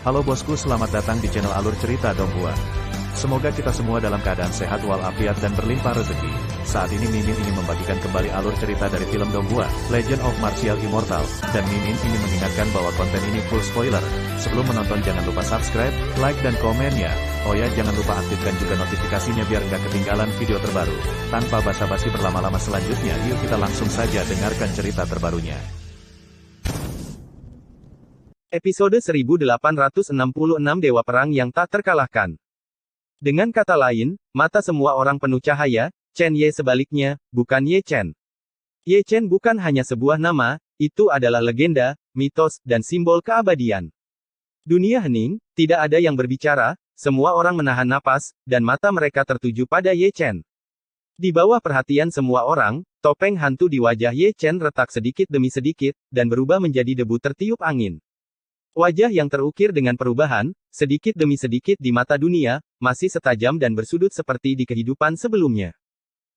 Halo bosku, selamat datang di channel Alur Cerita Donghua. Semoga kita semua dalam keadaan sehat walafiat dan berlimpah rezeki. Saat ini Mimin ingin membagikan kembali alur cerita dari film Donghua, Legend of Martial Immortal, dan Mimin ingin mengingatkan bahwa konten ini full spoiler. Sebelum menonton jangan lupa subscribe, like dan komen ya. Oh ya, jangan lupa aktifkan juga notifikasinya biar nggak ketinggalan video terbaru. Tanpa basa-basi berlama-lama selanjutnya, yuk kita langsung saja dengarkan cerita terbarunya. Episode 1866 Dewa Perang yang tak terkalahkan. Dengan kata lain, mata semua orang penuh cahaya, Chen Ye sebaliknya, bukan Ye Chen. Ye Chen bukan hanya sebuah nama, itu adalah legenda, mitos, dan simbol keabadian. Dunia hening, tidak ada yang berbicara, semua orang menahan napas, dan mata mereka tertuju pada Ye Chen. Di bawah perhatian semua orang, topeng hantu di wajah Ye Chen retak sedikit demi sedikit, dan berubah menjadi debu tertiup angin. Wajah yang terukir dengan perubahan, sedikit demi sedikit di mata dunia, masih setajam dan bersudut seperti di kehidupan sebelumnya.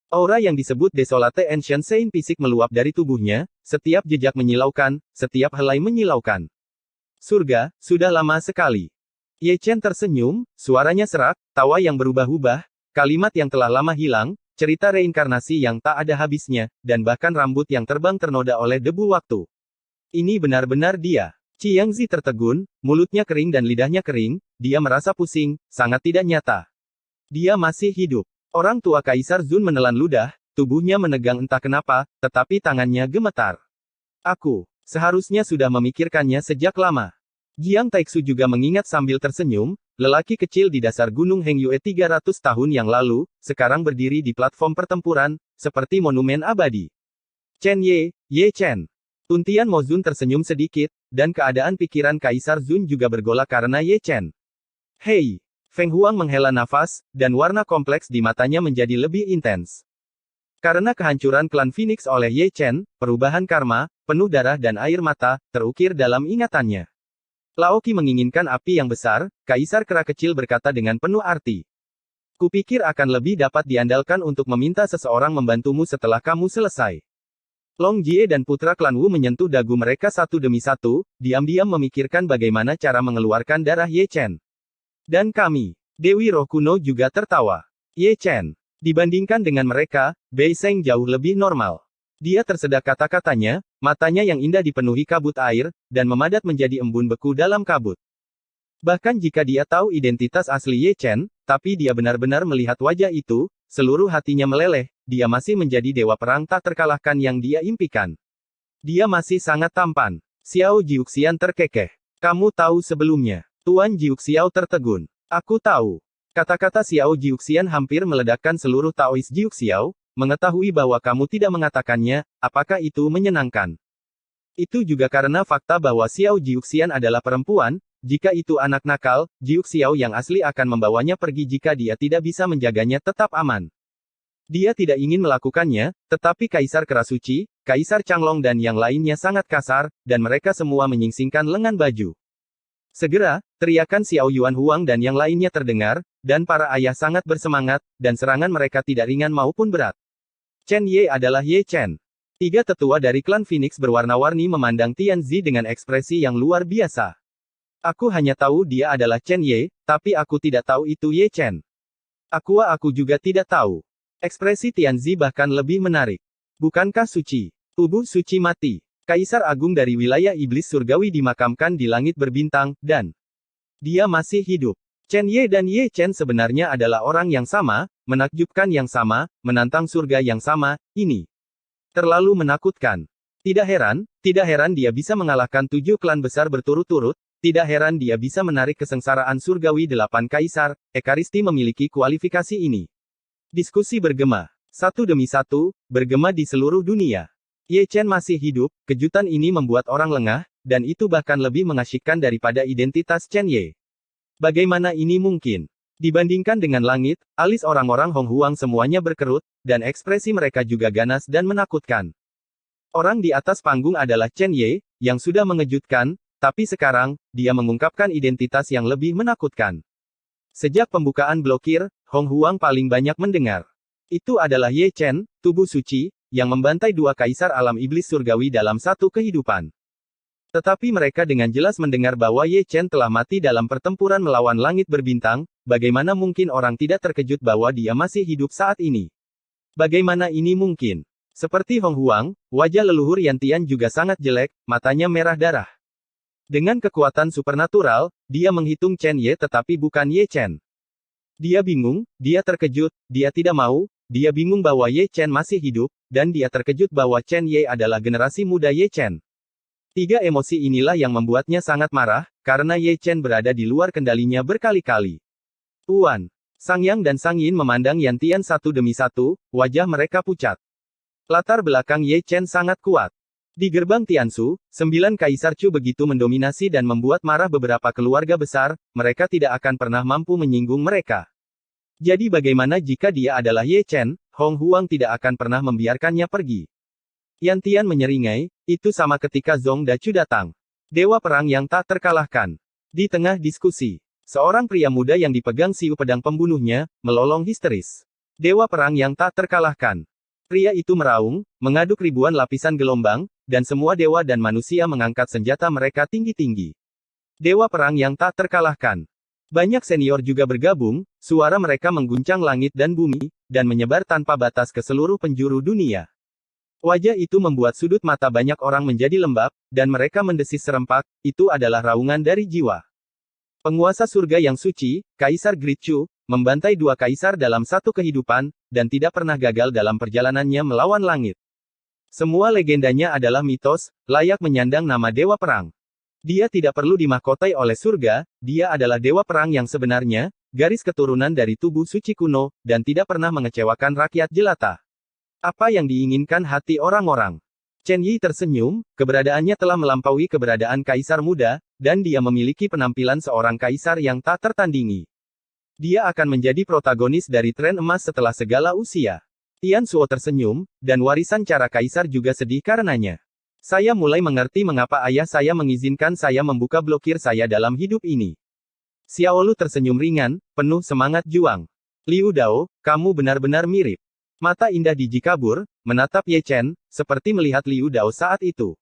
Aura yang disebut Desolate Ancient Saint Fisik meluap dari tubuhnya, setiap jejak menyilaukan, setiap helai menyilaukan. Surga, sudah lama sekali. Ye Chen tersenyum, suaranya serak, tawa yang berubah-ubah, kalimat yang telah lama hilang, cerita reinkarnasi yang tak ada habisnya, dan bahkan rambut yang terbang ternoda oleh debu waktu. Ini benar-benar dia. Qiang Zi tertegun, mulutnya kering dan lidahnya kering, dia merasa pusing, sangat tidak nyata. Dia masih hidup. Orang tua Kaisar Zun menelan ludah, tubuhnya menegang entah kenapa, tetapi tangannya gemetar. Aku seharusnya sudah memikirkannya sejak lama. Jiang Taixu juga mengingat sambil tersenyum, lelaki kecil di dasar Gunung Hengyue 300 tahun yang lalu, sekarang berdiri di platform pertempuran, seperti monumen abadi. Chen Ye, Ye Chen. Tuntian Mo Zun tersenyum sedikit, dan keadaan pikiran Kaisar Zun juga bergolak karena Ye Chen. Hei! Feng Huang menghela nafas, dan warna kompleks di matanya menjadi lebih intens. Karena kehancuran klan Phoenix oleh Ye Chen, perubahan karma, penuh darah dan air mata, terukir dalam ingatannya. Laoki menginginkan api yang besar, Kaisar Kera kecil berkata dengan penuh arti. Kupikir akan lebih dapat diandalkan untuk meminta seseorang membantumu setelah kamu selesai. Long Jie dan putra klan Wu menyentuh dagu mereka satu demi satu, diam-diam memikirkan bagaimana cara mengeluarkan darah Ye Chen. Dan kami, Dewi Roh Kuno juga tertawa. Ye Chen. Dibandingkan dengan mereka, Bei Seng jauh lebih normal. Dia tersedak kata-katanya, matanya yang indah dipenuhi kabut air, dan memadat menjadi embun beku dalam kabut. Bahkan jika dia tahu identitas asli Ye Chen, tapi dia benar-benar melihat wajah itu, seluruh hatinya meleleh. Dia masih menjadi dewa perang tak terkalahkan yang dia impikan. Dia masih sangat tampan. Xiao Jiuxian terkekeh. Kamu tahu sebelumnya. Tuan Jiuxiao tertegun. Aku tahu. Kata-kata Xiao Jiuxian hampir meledakkan seluruh Taois Jiuxiao, mengetahui bahwa kamu tidak mengatakannya, apakah itu menyenangkan? Itu juga karena fakta bahwa Xiao Jiuxian adalah perempuan, jika itu anak nakal, Jiuxiao yang asli akan membawanya pergi jika dia tidak bisa menjaganya tetap aman. Dia tidak ingin melakukannya, tetapi Kaisar Kera Suci, Kaisar Changlong dan yang lainnya sangat kasar, dan mereka semua menyingsingkan lengan baju. Segera, teriakan Xiao Yuan Huang dan yang lainnya terdengar, dan para ayah sangat bersemangat, dan serangan mereka tidak ringan maupun berat. Chen Ye adalah Ye Chen. Tiga tetua dari klan Phoenix berwarna-warni memandang Tian Zi dengan ekspresi yang luar biasa. Aku hanya tahu dia adalah Chen Ye, tapi aku tidak tahu itu Ye Chen. Aku juga tidak tahu. Ekspresi Tian Zi bahkan lebih menarik. Bukankah suci? Tubuh suci mati. Kaisar Agung dari wilayah iblis surgawi dimakamkan di langit berbintang, dan dia masih hidup. Chen Ye dan Ye Chen sebenarnya adalah orang yang sama, menakjubkan yang sama, menantang surga yang sama, ini terlalu menakutkan. Tidak heran dia bisa mengalahkan 7 klan besar berturut-turut, tidak heran dia bisa menarik kesengsaraan surgawi 8 kaisar, Ekaristi memiliki kualifikasi ini. Diskusi bergema. Satu demi satu, bergema di seluruh dunia. Ye Chen masih hidup, kejutan ini membuat orang lengah, dan itu bahkan lebih mengasyikkan daripada identitas Chen Ye. Bagaimana ini mungkin? Dibandingkan dengan langit, alis orang-orang Hong Huang semuanya berkerut, dan ekspresi mereka juga ganas dan menakutkan. Orang di atas panggung adalah Chen Ye, yang sudah mengejutkan, tapi sekarang, dia mengungkapkan identitas yang lebih menakutkan. Sejak pembukaan blokir, Hong Huang paling banyak mendengar. Itu adalah Ye Chen, tubuh suci, yang membantai 2 kaisar alam iblis surgawi dalam satu kehidupan. Tetapi mereka dengan jelas mendengar bahwa Ye Chen telah mati dalam pertempuran melawan langit berbintang, bagaimana mungkin orang tidak terkejut bahwa dia masih hidup saat ini? Bagaimana ini mungkin? Seperti Hong Huang, wajah leluhur Yan Tian juga sangat jelek, matanya merah darah. Dengan kekuatan supernatural, dia menghitung Chen Ye tetapi bukan Ye Chen. Dia bingung, dia terkejut, dia tidak mau, dia bingung bahwa Ye Chen masih hidup, dan dia terkejut bahwa Chen Ye adalah generasi muda Ye Chen. Tiga emosi inilah yang membuatnya sangat marah, karena Ye Chen berada di luar kendalinya berkali-kali. Tuan, Sang Yang dan Sang Yin memandang Yan Tian satu demi satu, wajah mereka pucat. Latar belakang Ye Chen sangat kuat. Di gerbang Tiansu, 9 Kaisar Chu begitu mendominasi dan membuat marah beberapa keluarga besar, mereka tidak akan pernah mampu menyinggung mereka. Jadi bagaimana jika dia adalah Ye Chen, Hong Huang tidak akan pernah membiarkannya pergi. Yan Tian menyeringai, itu sama ketika Zhong Dachu datang. Dewa perang yang tak terkalahkan. Di tengah diskusi, seorang pria muda yang dipegang siu pedang pembunuhnya, melolong histeris. Dewa perang yang tak terkalahkan. Pria itu meraung, mengaduk ribuan lapisan gelombang, dan semua dewa dan manusia mengangkat senjata mereka tinggi-tinggi. Dewa perang yang tak terkalahkan. Banyak senior juga bergabung, suara mereka mengguncang langit dan bumi, dan menyebar tanpa batas ke seluruh penjuru dunia. Wajah itu membuat sudut mata banyak orang menjadi lembab, dan mereka mendesis serempak, itu adalah raungan dari jiwa. Penguasa surga yang suci, Kaisar Great Chu, membantai 2 kaisar dalam satu kehidupan, dan tidak pernah gagal dalam perjalanannya melawan langit. Semua legendanya adalah mitos, layak menyandang nama Dewa Perang. Dia tidak perlu dimahkotai oleh surga, dia adalah Dewa Perang yang sebenarnya, garis keturunan dari tubuh suci kuno, dan tidak pernah mengecewakan rakyat jelata. Apa yang diinginkan hati orang-orang? Chen Yi tersenyum, keberadaannya telah melampaui keberadaan kaisar muda, dan dia memiliki penampilan seorang kaisar yang tak tertandingi. Dia akan menjadi protagonis dari tren emas setelah segala usia. Tian Suo tersenyum, dan warisan cara kaisar juga sedih karenanya. Saya mulai mengerti mengapa ayah saya mengizinkan saya membuka blokir saya dalam hidup ini. Xiaolu tersenyum ringan, penuh semangat juang. Liu Dao, kamu benar-benar mirip. Mata indah di Ji kabur, menatap Ye Chen, seperti melihat Liu Dao saat itu.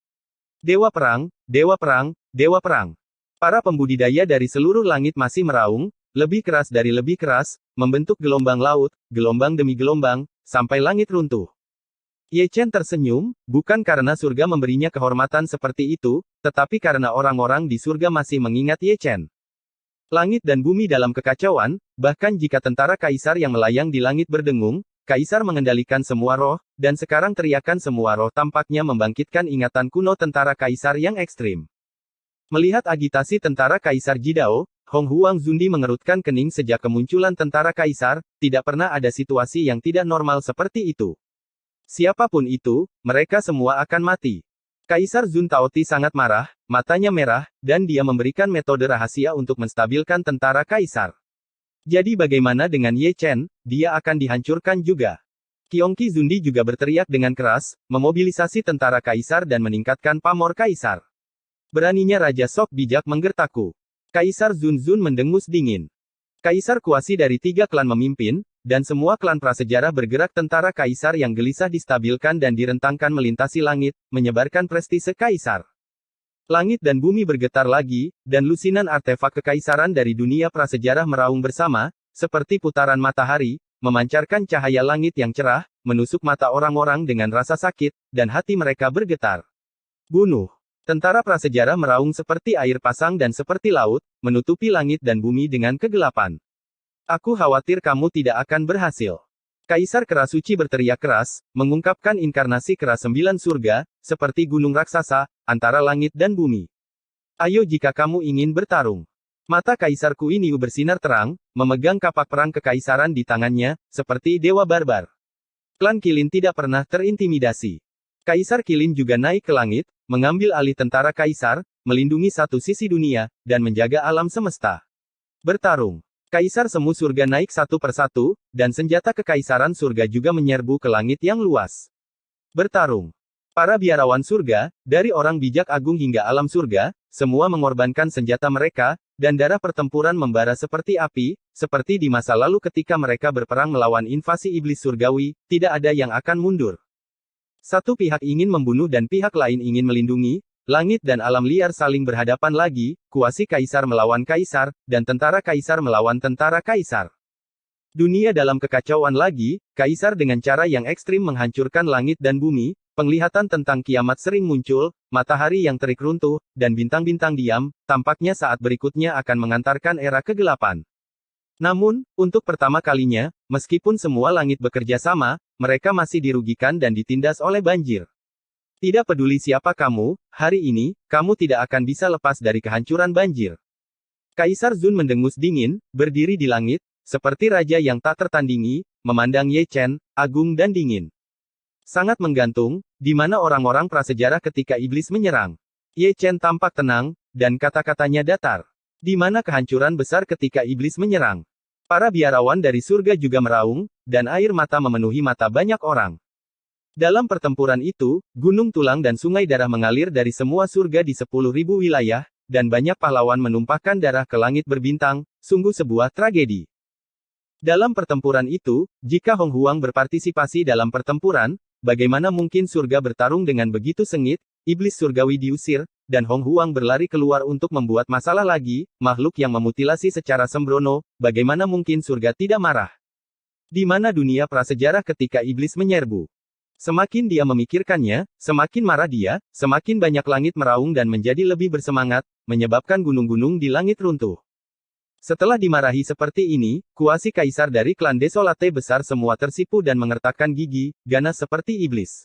Dewa perang, dewa perang, dewa perang. Para pembudidaya dari seluruh langit masih meraung, lebih keras dari lebih keras, membentuk gelombang laut, gelombang demi gelombang, sampai langit runtuh. Ye Chen tersenyum, bukan karena surga memberinya kehormatan seperti itu, tetapi karena orang-orang di surga masih mengingat Ye Chen. Langit dan bumi dalam kekacauan, bahkan jika tentara kaisar yang melayang di langit berdengung, kaisar mengendalikan semua roh, dan sekarang teriakan semua roh tampaknya membangkitkan ingatan kuno tentara kaisar yang ekstrim. Melihat agitasi tentara kaisar Jidao, Hong Huang Zundi mengerutkan kening sejak kemunculan tentara kaisar, tidak pernah ada situasi yang tidak normal seperti itu. Siapapun itu, mereka semua akan mati. Kaisar Zun Taoti sangat marah, matanya merah, dan dia memberikan metode rahasia untuk menstabilkan tentara kaisar. Jadi bagaimana dengan Ye Chen, dia akan dihancurkan juga. Qiongqi Zundi juga berteriak dengan keras, memobilisasi tentara kaisar dan meningkatkan pamor kaisar. Beraninya Raja Sok bijak menggertakku. Kaisar Zun mendengus dingin. Kaisar kuasi dari 3 klan memimpin, dan semua klan prasejarah bergerak tentara kaisar yang gelisah distabilkan dan direntangkan melintasi langit, menyebarkan prestise kaisar. Langit dan bumi bergetar lagi, dan lusinan artefak kekaisaran dari dunia prasejarah meraung bersama, seperti putaran matahari, memancarkan cahaya langit yang cerah, menusuk mata orang-orang dengan rasa sakit, dan hati mereka bergetar. Bunuh. Tentara prasejarah meraung seperti air pasang dan seperti laut, menutupi langit dan bumi dengan kegelapan. Aku khawatir kamu tidak akan berhasil. Kaisar Kera Suci berteriak keras, mengungkapkan inkarnasi Kera 9 surga, seperti gunung raksasa, antara langit dan bumi. Ayo jika kamu ingin bertarung. Mata Kaisar Kuiniu bersinar terang, memegang kapak perang kekaisaran di tangannya, seperti dewa barbar. Klan Qilin tidak pernah terintimidasi. Kaisar Qilin juga naik ke langit, mengambil alih tentara kaisar, melindungi satu sisi dunia, dan menjaga alam semesta. Bertarung. Kaisar Semu Surga naik satu persatu, dan senjata kekaisaran surga juga menyerbu ke langit yang luas. Bertarung. Para biarawan surga, dari orang bijak agung hingga alam surga, semua mengorbankan senjata mereka, dan darah pertempuran membara seperti api, seperti di masa lalu ketika mereka berperang melawan invasi iblis surgawi, tidak ada yang akan mundur. Satu pihak ingin membunuh dan pihak lain ingin melindungi, langit dan alam liar saling berhadapan lagi, kuasi kaisar melawan kaisar, dan tentara kaisar melawan tentara kaisar. Dunia dalam kekacauan lagi, kaisar dengan cara yang ekstrim menghancurkan langit dan bumi, penglihatan tentang kiamat sering muncul, matahari yang terik runtuh, dan bintang-bintang diam, tampaknya saat berikutnya akan mengantarkan era kegelapan. Namun, untuk pertama kalinya, meskipun semua langit bekerja sama, mereka masih dirugikan dan ditindas oleh banjir. Tidak peduli siapa kamu, hari ini, kamu tidak akan bisa lepas dari kehancuran banjir. Kaisar Zun mendengus dingin, berdiri di langit, seperti raja yang tak tertandingi, memandang Ye Chen, agung dan dingin. Sangat menggantung, di mana orang-orang prasejarah ketika iblis menyerang. Ye Chen tampak tenang, dan kata-katanya datar. Di mana kehancuran besar ketika iblis menyerang. Para biarawan dari surga juga meraung, dan air mata memenuhi mata banyak orang. Dalam pertempuran itu, gunung tulang dan sungai darah mengalir dari semua surga di 10.000 wilayah, dan banyak pahlawan menumpahkan darah ke langit berbintang, sungguh sebuah tragedi. Dalam pertempuran itu, jika Hong Huang berpartisipasi dalam pertempuran, bagaimana mungkin surga bertarung dengan begitu sengit, iblis surgawi diusir, dan Hong Huang berlari keluar untuk membuat masalah lagi, makhluk yang memutilasi secara sembrono, bagaimana mungkin surga tidak marah? Di mana dunia prasejarah ketika iblis menyerbu? Semakin dia memikirkannya, semakin marah dia, semakin banyak langit meraung dan menjadi lebih bersemangat, menyebabkan gunung-gunung di langit runtuh. Setelah dimarahi seperti ini, kuasi kaisar dari klan Desolate besar semua tersipu dan mengertakkan gigi, ganas seperti iblis.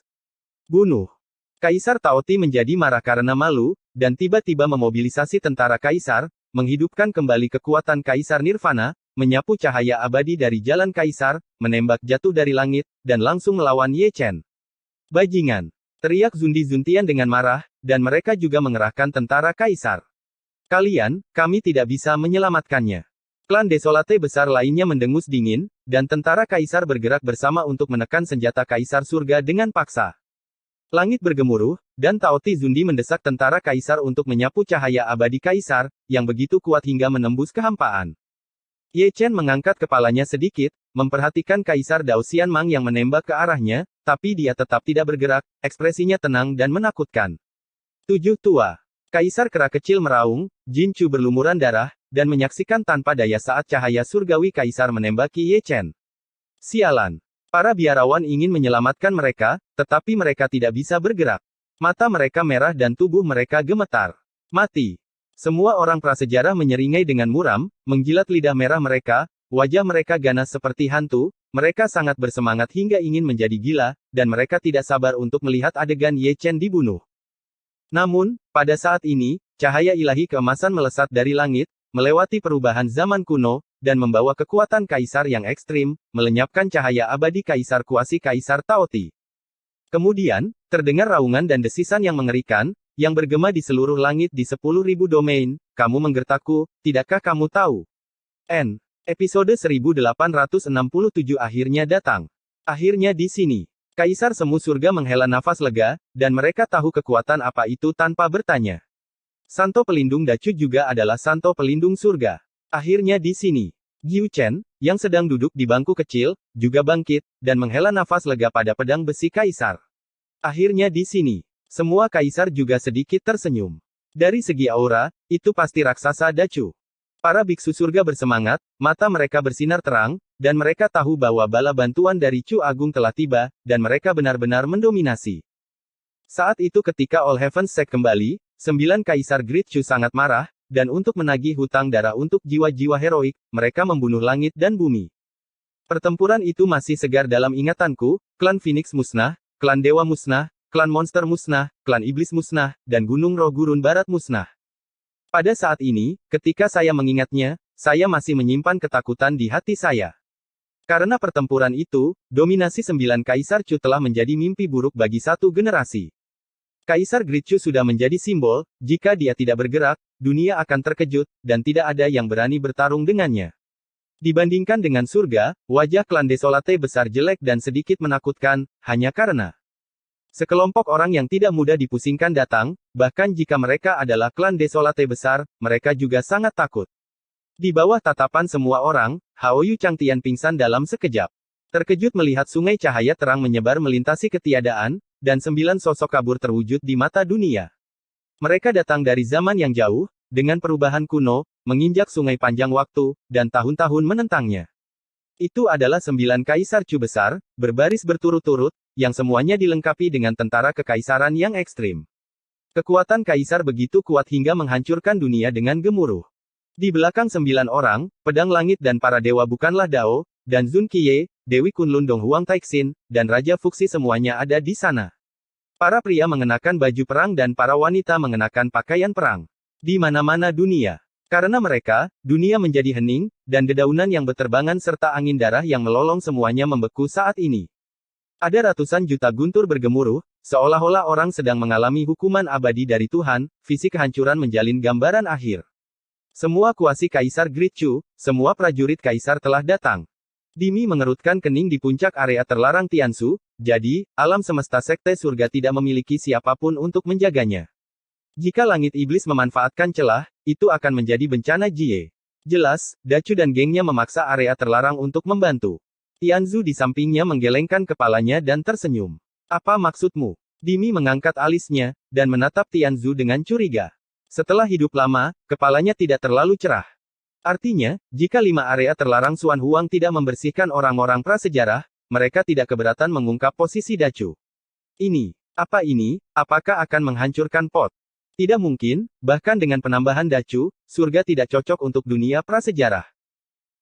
Bunuh! Kaisar Taoti menjadi marah karena malu, dan tiba-tiba memobilisasi tentara kaisar, menghidupkan kembali kekuatan kaisar Nirvana, menyapu cahaya abadi dari jalan kaisar, menembak jatuh dari langit, dan langsung melawan Ye Chen. Bajingan! Teriak Zundi Zuntian dengan marah, dan mereka juga mengerahkan tentara kaisar. Kami tidak bisa menyelamatkannya. Klan Desolate besar lainnya mendengus dingin, dan tentara kaisar bergerak bersama untuk menekan senjata kaisar surga dengan paksa. Langit bergemuruh, dan Taoti Zundi mendesak tentara kaisar untuk menyapu cahaya abadi kaisar, yang begitu kuat hingga menembus kehampaan. Ye Chen mengangkat kepalanya sedikit, memperhatikan kaisar Dao Xianmang yang menembak ke arahnya, tapi dia tetap tidak bergerak, ekspresinya tenang dan menakutkan. 7 tua. Kaisar kera kecil meraung, Jin Chu berlumuran darah, dan menyaksikan tanpa daya saat cahaya surgawi kaisar menembaki Ye Chen. Sialan. Para biarawan ingin menyelamatkan mereka, tetapi mereka tidak bisa bergerak. Mata mereka merah dan tubuh mereka gemetar. Mati. Semua orang prasejarah menyeringai dengan muram, menjilat lidah merah mereka, wajah mereka ganas seperti hantu, mereka sangat bersemangat hingga ingin menjadi gila, dan mereka tidak sabar untuk melihat adegan Ye Chen dibunuh. Namun, pada saat ini, cahaya ilahi keemasan melesat dari langit, melewati perubahan zaman kuno, dan membawa kekuatan kaisar yang ekstrim, melenyapkan cahaya abadi kaisar kuasi kaisar Taoti. Kemudian, terdengar raungan dan desisan yang mengerikan, yang bergema di seluruh langit di 10.000 domain, kamu menggertakku, tidakkah kamu tahu? Episode 1867 akhirnya datang. Akhirnya di sini. Kaisar semu surga menghela nafas lega, dan mereka tahu kekuatan apa itu tanpa bertanya. Santo pelindung Dacu juga adalah santo pelindung surga. Akhirnya di sini. Giu Chen, yang sedang duduk di bangku kecil, juga bangkit, dan menghela nafas lega pada pedang besi kaisar. Akhirnya di sini. Semua kaisar juga sedikit tersenyum. Dari segi aura, itu pasti raksasa Dacu. Para biksu surga bersemangat, mata mereka bersinar terang, dan mereka tahu bahwa bala bantuan dari Chu Agung telah tiba, dan mereka benar-benar mendominasi. Saat itu ketika All Heaven's Sect kembali, 9 kaisar Great Chu sangat marah, dan untuk menagih hutang darah untuk jiwa-jiwa heroik, mereka membunuh langit dan bumi. Pertempuran itu masih segar dalam ingatanku, klan Phoenix musnah, klan Dewa musnah, klan Monster musnah, klan Iblis musnah, dan Gunung Roh Gurun Barat musnah. Pada saat ini, ketika saya mengingatnya, saya masih menyimpan ketakutan di hati saya. Karena pertempuran itu, dominasi 9 kaisar Chu telah menjadi mimpi buruk bagi satu generasi. Kaisar Great Chu sudah menjadi simbol, jika dia tidak bergerak, dunia akan terkejut, dan tidak ada yang berani bertarung dengannya. Dibandingkan dengan surga, wajah klan Desolate besar jelek dan sedikit menakutkan, hanya karena sekelompok orang yang tidak mudah dipusingkan datang, bahkan jika mereka adalah klan Desolate besar, mereka juga sangat takut. Di bawah tatapan semua orang, Hao Yu Changtian pingsan dalam sekejap. Terkejut melihat sungai cahaya terang menyebar melintasi ketiadaan, dan 9 sosok kabur terwujud di mata dunia. Mereka datang dari zaman yang jauh, dengan perubahan kuno, menginjak sungai panjang waktu, dan tahun-tahun menentangnya. Itu adalah 9 kaisar Chu besar, berbaris berturut-turut, yang semuanya dilengkapi dengan tentara kekaisaran yang ekstrim. Kekuatan kaisar begitu kuat hingga menghancurkan dunia dengan gemuruh. Di belakang 9 orang, pedang langit dan para dewa bukanlah Dao, dan Zun Qiye, Dewi Kunlun Dong Huang Taixin, dan Raja Fuxi semuanya ada di sana. Para pria mengenakan baju perang dan para wanita mengenakan pakaian perang. Di mana-mana dunia. Karena mereka, dunia menjadi hening, dan dedaunan yang berterbangan serta angin darah yang melolong semuanya membeku saat ini. Ada ratusan juta guntur bergemuruh, seolah-olah orang sedang mengalami hukuman abadi dari Tuhan, visi kehancuran menjalin gambaran akhir. Semua kuasi Kaisar Great Chu, semua prajurit Kaisar telah datang. Dimi mengerutkan kening di puncak area terlarang Tiansu, jadi, alam semesta sekte surga tidak memiliki siapapun untuk menjaganya. Jika langit iblis memanfaatkan celah, itu akan menjadi bencana Jie. Jelas, Dacu dan gengnya memaksa area terlarang untuk membantu. Tianzu di sampingnya menggelengkan kepalanya dan tersenyum. Apa maksudmu? Dimi mengangkat alisnya, dan menatap Tianzu dengan curiga. Setelah hidup lama, kepalanya tidak terlalu cerah. Artinya, jika 5 area terlarang Xuan Huang tidak membersihkan orang-orang prasejarah, mereka tidak keberatan mengungkap posisi Dacu. Ini, apa ini, apakah akan menghancurkan Pot? Tidak mungkin, bahkan dengan penambahan Dacu, surga tidak cocok untuk dunia prasejarah.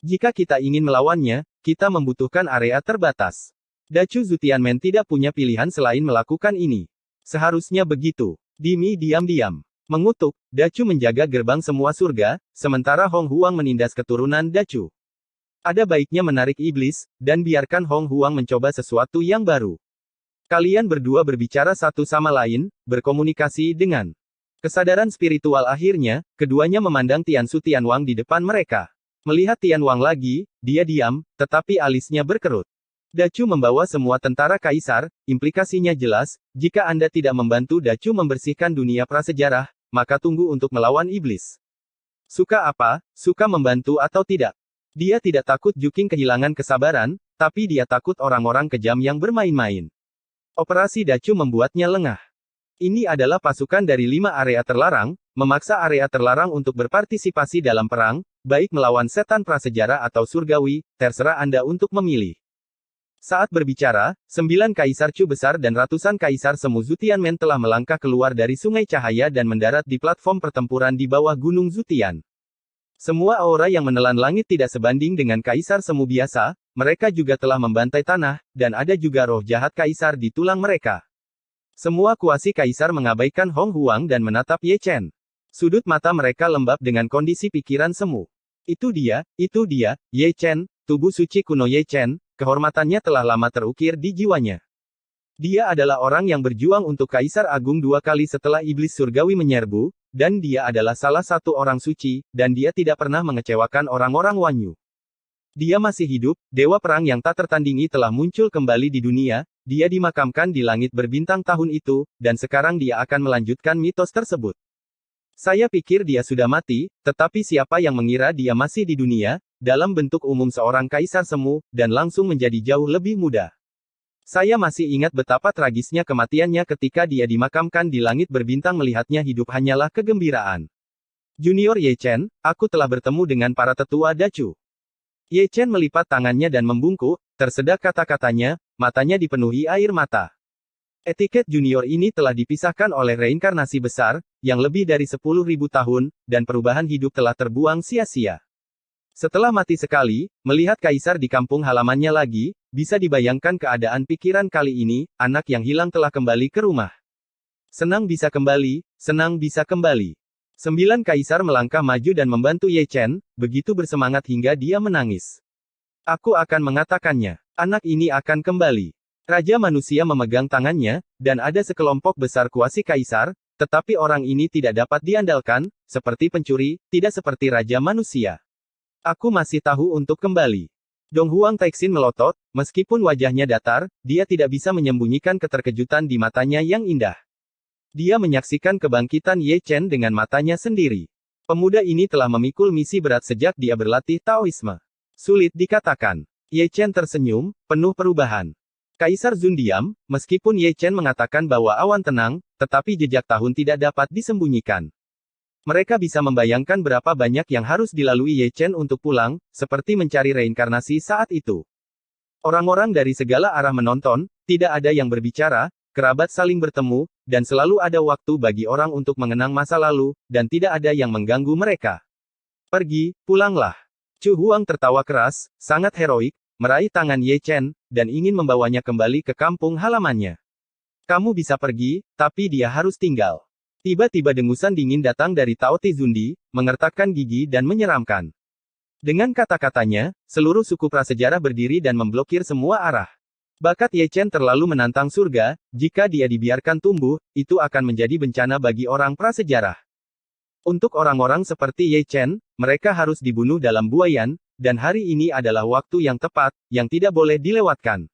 Jika kita ingin melawannya, kita membutuhkan area terbatas. Dacu Zutianmen tidak punya pilihan selain melakukan ini. Seharusnya begitu. Dimi diam-diam mengutuk, Dacu menjaga gerbang semua surga, sementara Hong Huang menindas keturunan Dacu. Ada baiknya menarik iblis, dan biarkan Hong Huang mencoba sesuatu yang baru. Kalian berdua berbicara satu sama lain, berkomunikasi dengan kesadaran spiritual. Akhirnya, keduanya memandang Tiansu Tianwang di depan mereka. Melihat Tianwang lagi, dia diam, tetapi alisnya berkerut. Dacu membawa semua tentara kaisar, implikasinya jelas, jika Anda tidak membantu Dacu membersihkan dunia prasejarah, maka tunggu untuk melawan iblis. Suka apa, suka membantu atau tidak. Dia tidak takut Juking kehilangan kesabaran, tapi dia takut orang-orang kejam yang bermain-main. Operasi Dacu membuatnya lengah. Ini adalah pasukan dari 5 area terlarang, memaksa area terlarang untuk berpartisipasi dalam perang, baik melawan setan prasejarah atau surgawi, terserah Anda untuk memilih. Saat berbicara, 9 kaisar Chu besar dan ratusan kaisar semu Zutianmen telah melangkah keluar dari Sungai Cahaya dan mendarat di platform pertempuran di bawah Gunung Zutian. Semua aura yang menelan langit tidak sebanding dengan kaisar semu biasa, mereka juga telah membantai tanah, dan ada juga roh jahat kaisar di tulang mereka. Semua kuasi kaisar mengabaikan Hong Huang dan menatap Ye Chen. Sudut mata mereka lembab dengan kondisi pikiran semu. Itu dia, Ye Chen, tubuh suci kuno Ye Chen, kehormatannya telah lama terukir di jiwanya. Dia adalah orang yang berjuang untuk Kaisar Agung 2 kali setelah iblis surgawi menyerbu, dan dia adalah salah satu orang suci, dan dia tidak pernah mengecewakan orang-orang Wanyu. Dia masih hidup, dewa perang yang tak tertandingi telah muncul kembali di dunia, dia dimakamkan di langit berbintang tahun itu, dan sekarang dia akan melanjutkan mitos tersebut. Saya pikir dia sudah mati, tetapi siapa yang mengira dia masih di dunia, dalam bentuk umum seorang kaisar semu, dan langsung menjadi jauh lebih muda. Saya masih ingat betapa tragisnya kematiannya ketika dia dimakamkan di langit berbintang. Melihatnya hidup hanyalah kegembiraan. Junior Ye Chen, aku telah bertemu dengan para tetua Dacu. Ye Chen melipat tangannya dan membungkuk, tersedak kata-katanya, matanya dipenuhi air mata. Etiket junior ini telah dipisahkan oleh reinkarnasi besar, yang lebih dari 10.000 tahun, dan perubahan hidup telah terbuang sia-sia. Setelah mati sekali, melihat kaisar di kampung halamannya lagi, bisa dibayangkan keadaan pikiran kali ini, anak yang hilang telah kembali ke rumah. Senang bisa kembali, senang bisa kembali. 9 kaisar melangkah maju dan membantu Ye Chen, begitu bersemangat hingga dia menangis. Aku akan mengatakannya, anak ini akan kembali. Raja manusia memegang tangannya, dan ada sekelompok besar kuasi kaisar, tetapi orang ini tidak dapat diandalkan, seperti pencuri, tidak seperti raja manusia. Aku masih tahu untuk kembali. Dong Huang Taixin melotot, meskipun wajahnya datar, dia tidak bisa menyembunyikan keterkejutan di matanya yang indah. Dia menyaksikan kebangkitan Ye Chen dengan matanya sendiri. Pemuda ini telah memikul misi berat sejak dia berlatih Taoisme. Sulit dikatakan. Ye Chen tersenyum, penuh perubahan. Kaisar Zun diam, meskipun Ye Chen mengatakan bahwa awan tenang, tetapi jejak tahun tidak dapat disembunyikan. Mereka bisa membayangkan berapa banyak yang harus dilalui Ye Chen untuk pulang, seperti mencari reinkarnasi saat itu. Orang-orang dari segala arah menonton, tidak ada yang berbicara, kerabat saling bertemu, dan selalu ada waktu bagi orang untuk mengenang masa lalu, dan tidak ada yang mengganggu mereka. Pergi, pulanglah. Chu Huang tertawa keras, sangat heroik, meraih tangan Ye Chen, dan ingin membawanya kembali ke kampung halamannya. Kamu bisa pergi, tapi dia harus tinggal. Tiba-tiba dengusan dingin datang dari Tao Te Zundi, mengertakkan gigi dan menyeramkan. Dengan kata-katanya, seluruh suku prasejarah berdiri dan memblokir semua arah. Bakat Ye Chen terlalu menantang surga, jika dia dibiarkan tumbuh, itu akan menjadi bencana bagi orang prasejarah. Untuk orang-orang seperti Ye Chen, mereka harus dibunuh dalam buayan, dan hari ini adalah waktu yang tepat, yang tidak boleh dilewatkan.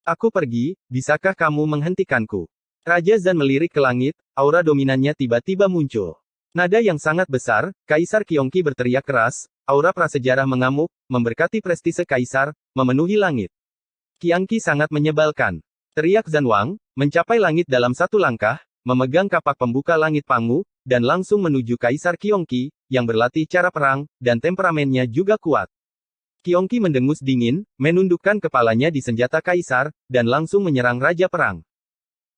Aku pergi, bisakah kamu menghentikanku? Raja Zan melirik ke langit, aura dominannya tiba-tiba muncul. Nada yang sangat besar, Kaisar Qiongqi berteriak keras, aura prasejarah mengamuk, memberkati prestise kaisar, memenuhi langit. Qiongqi sangat menyebalkan. Teriak Zan Wang, mencapai langit dalam satu langkah, memegang kapak pembuka langit Pangu, dan langsung menuju Kaisar Qiongqi, yang berlatih cara perang, dan temperamennya juga kuat. Qiongqi mendengus dingin, menundukkan kepalanya di senjata kaisar, dan langsung menyerang Raja Perang.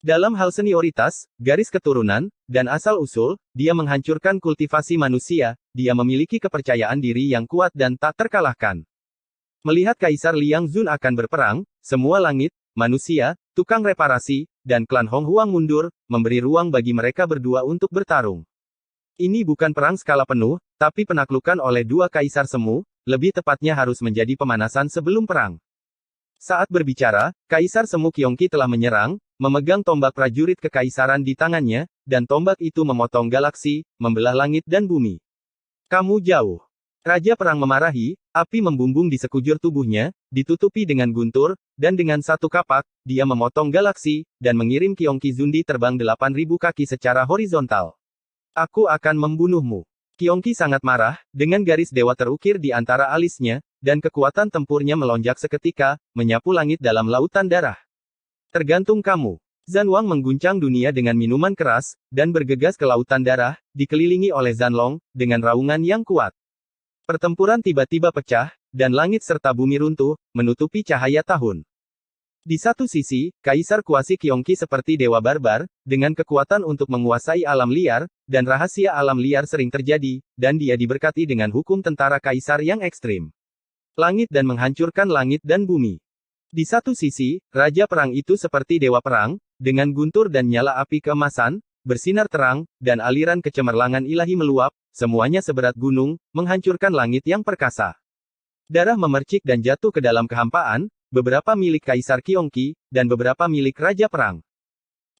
Dalam hal senioritas, garis keturunan, dan asal-usul, dia menghancurkan kultivasi manusia, dia memiliki kepercayaan diri yang kuat dan tak terkalahkan. Melihat Kaisar Liang Zun akan berperang, semua langit, manusia, tukang reparasi, dan klan Hong Huang mundur, memberi ruang bagi mereka berdua untuk bertarung. Ini bukan perang skala penuh, tapi penaklukan oleh dua kaisar semu, lebih tepatnya harus menjadi pemanasan sebelum perang. Saat berbicara, Kaisar Semu Qiongqi telah menyerang, memegang tombak prajurit kekaisaran di tangannya, dan tombak itu memotong galaksi, membelah langit dan bumi. Kamu jauh. Raja Perang memarahi, api membumbung di sekujur tubuhnya, ditutupi dengan guntur, dan dengan satu kapak, dia memotong galaksi, dan mengirim Qiongqi Zundi terbang 8.000 kaki secara horizontal. Aku akan membunuhmu. Qiongqi sangat marah, dengan garis dewa terukir di antara alisnya, dan kekuatan tempurnya melonjak seketika, menyapu langit dalam lautan darah. Tergantung kamu. Zan Wang mengguncang dunia dengan minuman keras, dan bergegas ke lautan darah, dikelilingi oleh Zan Long, dengan raungan yang kuat. Pertempuran tiba-tiba pecah, dan langit serta bumi runtuh, menutupi cahaya tahun. Di satu sisi, Kaisar Kuasi Qiongqi seperti dewa barbar, dengan kekuatan untuk menguasai alam liar, dan rahasia alam liar sering terjadi, dan dia diberkati dengan hukum tentara kaisar yang ekstrim. Langit dan menghancurkan langit dan bumi. Di satu sisi, Raja Perang itu seperti dewa perang, dengan guntur dan nyala api keemasan, bersinar terang, dan aliran kecemerlangan ilahi meluap, semuanya seberat gunung, menghancurkan langit yang perkasa. Darah memercik dan jatuh ke dalam kehampaan, beberapa milik Kaisar Qiongqi, dan beberapa milik Raja Perang.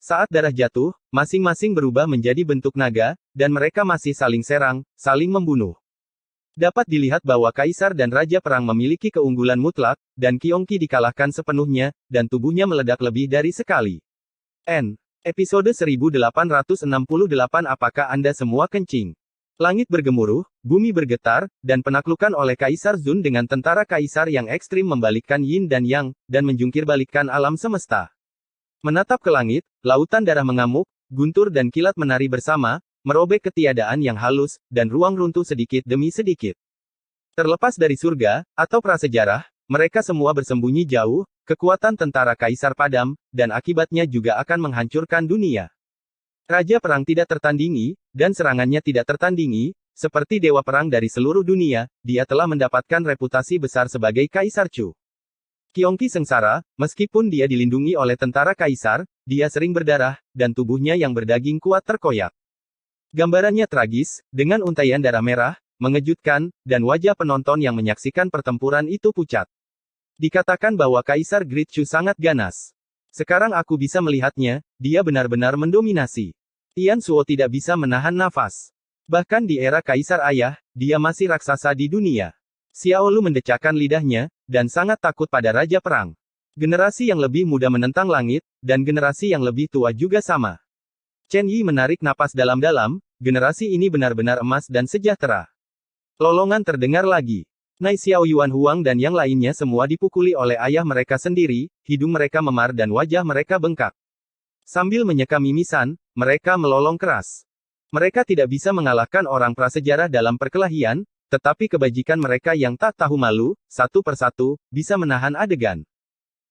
Saat darah jatuh, masing-masing berubah menjadi bentuk naga, dan mereka masih saling serang, saling membunuh. Dapat dilihat bahwa Kaisar dan Raja Perang memiliki keunggulan mutlak, dan Qiongqi dikalahkan sepenuhnya, dan tubuhnya meledak lebih dari sekali. Episode 1868. Apakah Anda semua kencing? Langit bergemuruh, bumi bergetar, dan penaklukan oleh Kaisar Zun dengan tentara kaisar yang ekstrim membalikkan yin dan yang, dan menjungkirbalikkan alam semesta. Menatap ke langit, lautan darah mengamuk, guntur dan kilat menari bersama, merobek ketiadaan yang halus, dan ruang runtuh sedikit demi sedikit. Terlepas dari surga, atau prasejarah, mereka semua bersembunyi jauh, kekuatan tentara kaisar padam, dan akibatnya juga akan menghancurkan dunia. Raja Perang tidak tertandingi, dan serangannya tidak tertandingi, seperti dewa perang dari seluruh dunia, dia telah mendapatkan reputasi besar sebagai Kaisar Chu. Qiongqi sengsara, meskipun dia dilindungi oleh tentara kaisar, dia sering berdarah, dan tubuhnya yang berdaging kuat terkoyak. Gambarannya tragis, dengan untaian darah merah, mengejutkan, dan wajah penonton yang menyaksikan pertempuran itu pucat. Dikatakan bahwa Kaisar Great Chu sangat ganas. Sekarang aku bisa melihatnya, dia benar-benar mendominasi. Tian Suo tidak bisa menahan nafas. Bahkan di era Kaisar Ayah, dia masih raksasa di dunia. Xiao Lu mendecakkan lidahnya, dan sangat takut pada Raja Perang. Generasi yang lebih muda menentang langit, dan generasi yang lebih tua juga sama. Chen Yi menarik napas dalam-dalam, generasi ini benar-benar emas dan sejahtera. Lolongan terdengar lagi. Nai Xiao Yuan Huang dan yang lainnya semua dipukuli oleh ayah mereka sendiri, hidung mereka memar dan wajah mereka bengkak. Sambil menyeka mimisan, mereka melolong keras. Mereka tidak bisa mengalahkan orang prasejarah dalam perkelahian, tetapi kebajikan mereka yang tak tahu malu, satu persatu, bisa menahan adegan.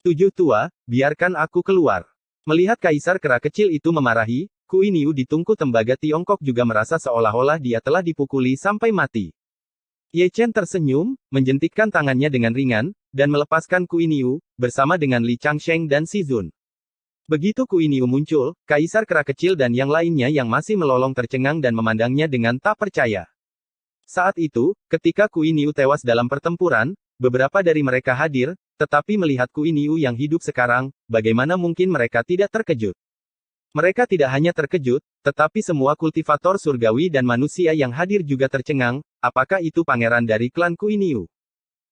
Tujuh tua, biarkan aku keluar. Melihat kaisar kera kecil itu memarahi, Kui Niu di tungku tembaga Tiongkok juga merasa seolah-olah dia telah dipukuli sampai mati. Ye Chen tersenyum, menjentikkan tangannya dengan ringan, dan melepaskan Kui Niu, bersama dengan Li Changsheng dan Si Zun. Begitu Kui Niu muncul, kaisar kera kecil dan yang lainnya yang masih melolong tercengang dan memandangnya dengan tak percaya. Saat itu, ketika Kui Niu tewas dalam pertempuran, beberapa dari mereka hadir, tetapi melihat Kui Niu yang hidup sekarang, bagaimana mungkin mereka tidak terkejut? Mereka tidak hanya terkejut, tetapi semua kultivator surgawi dan manusia yang hadir juga tercengang, apakah itu pangeran dari klan Kui Niu?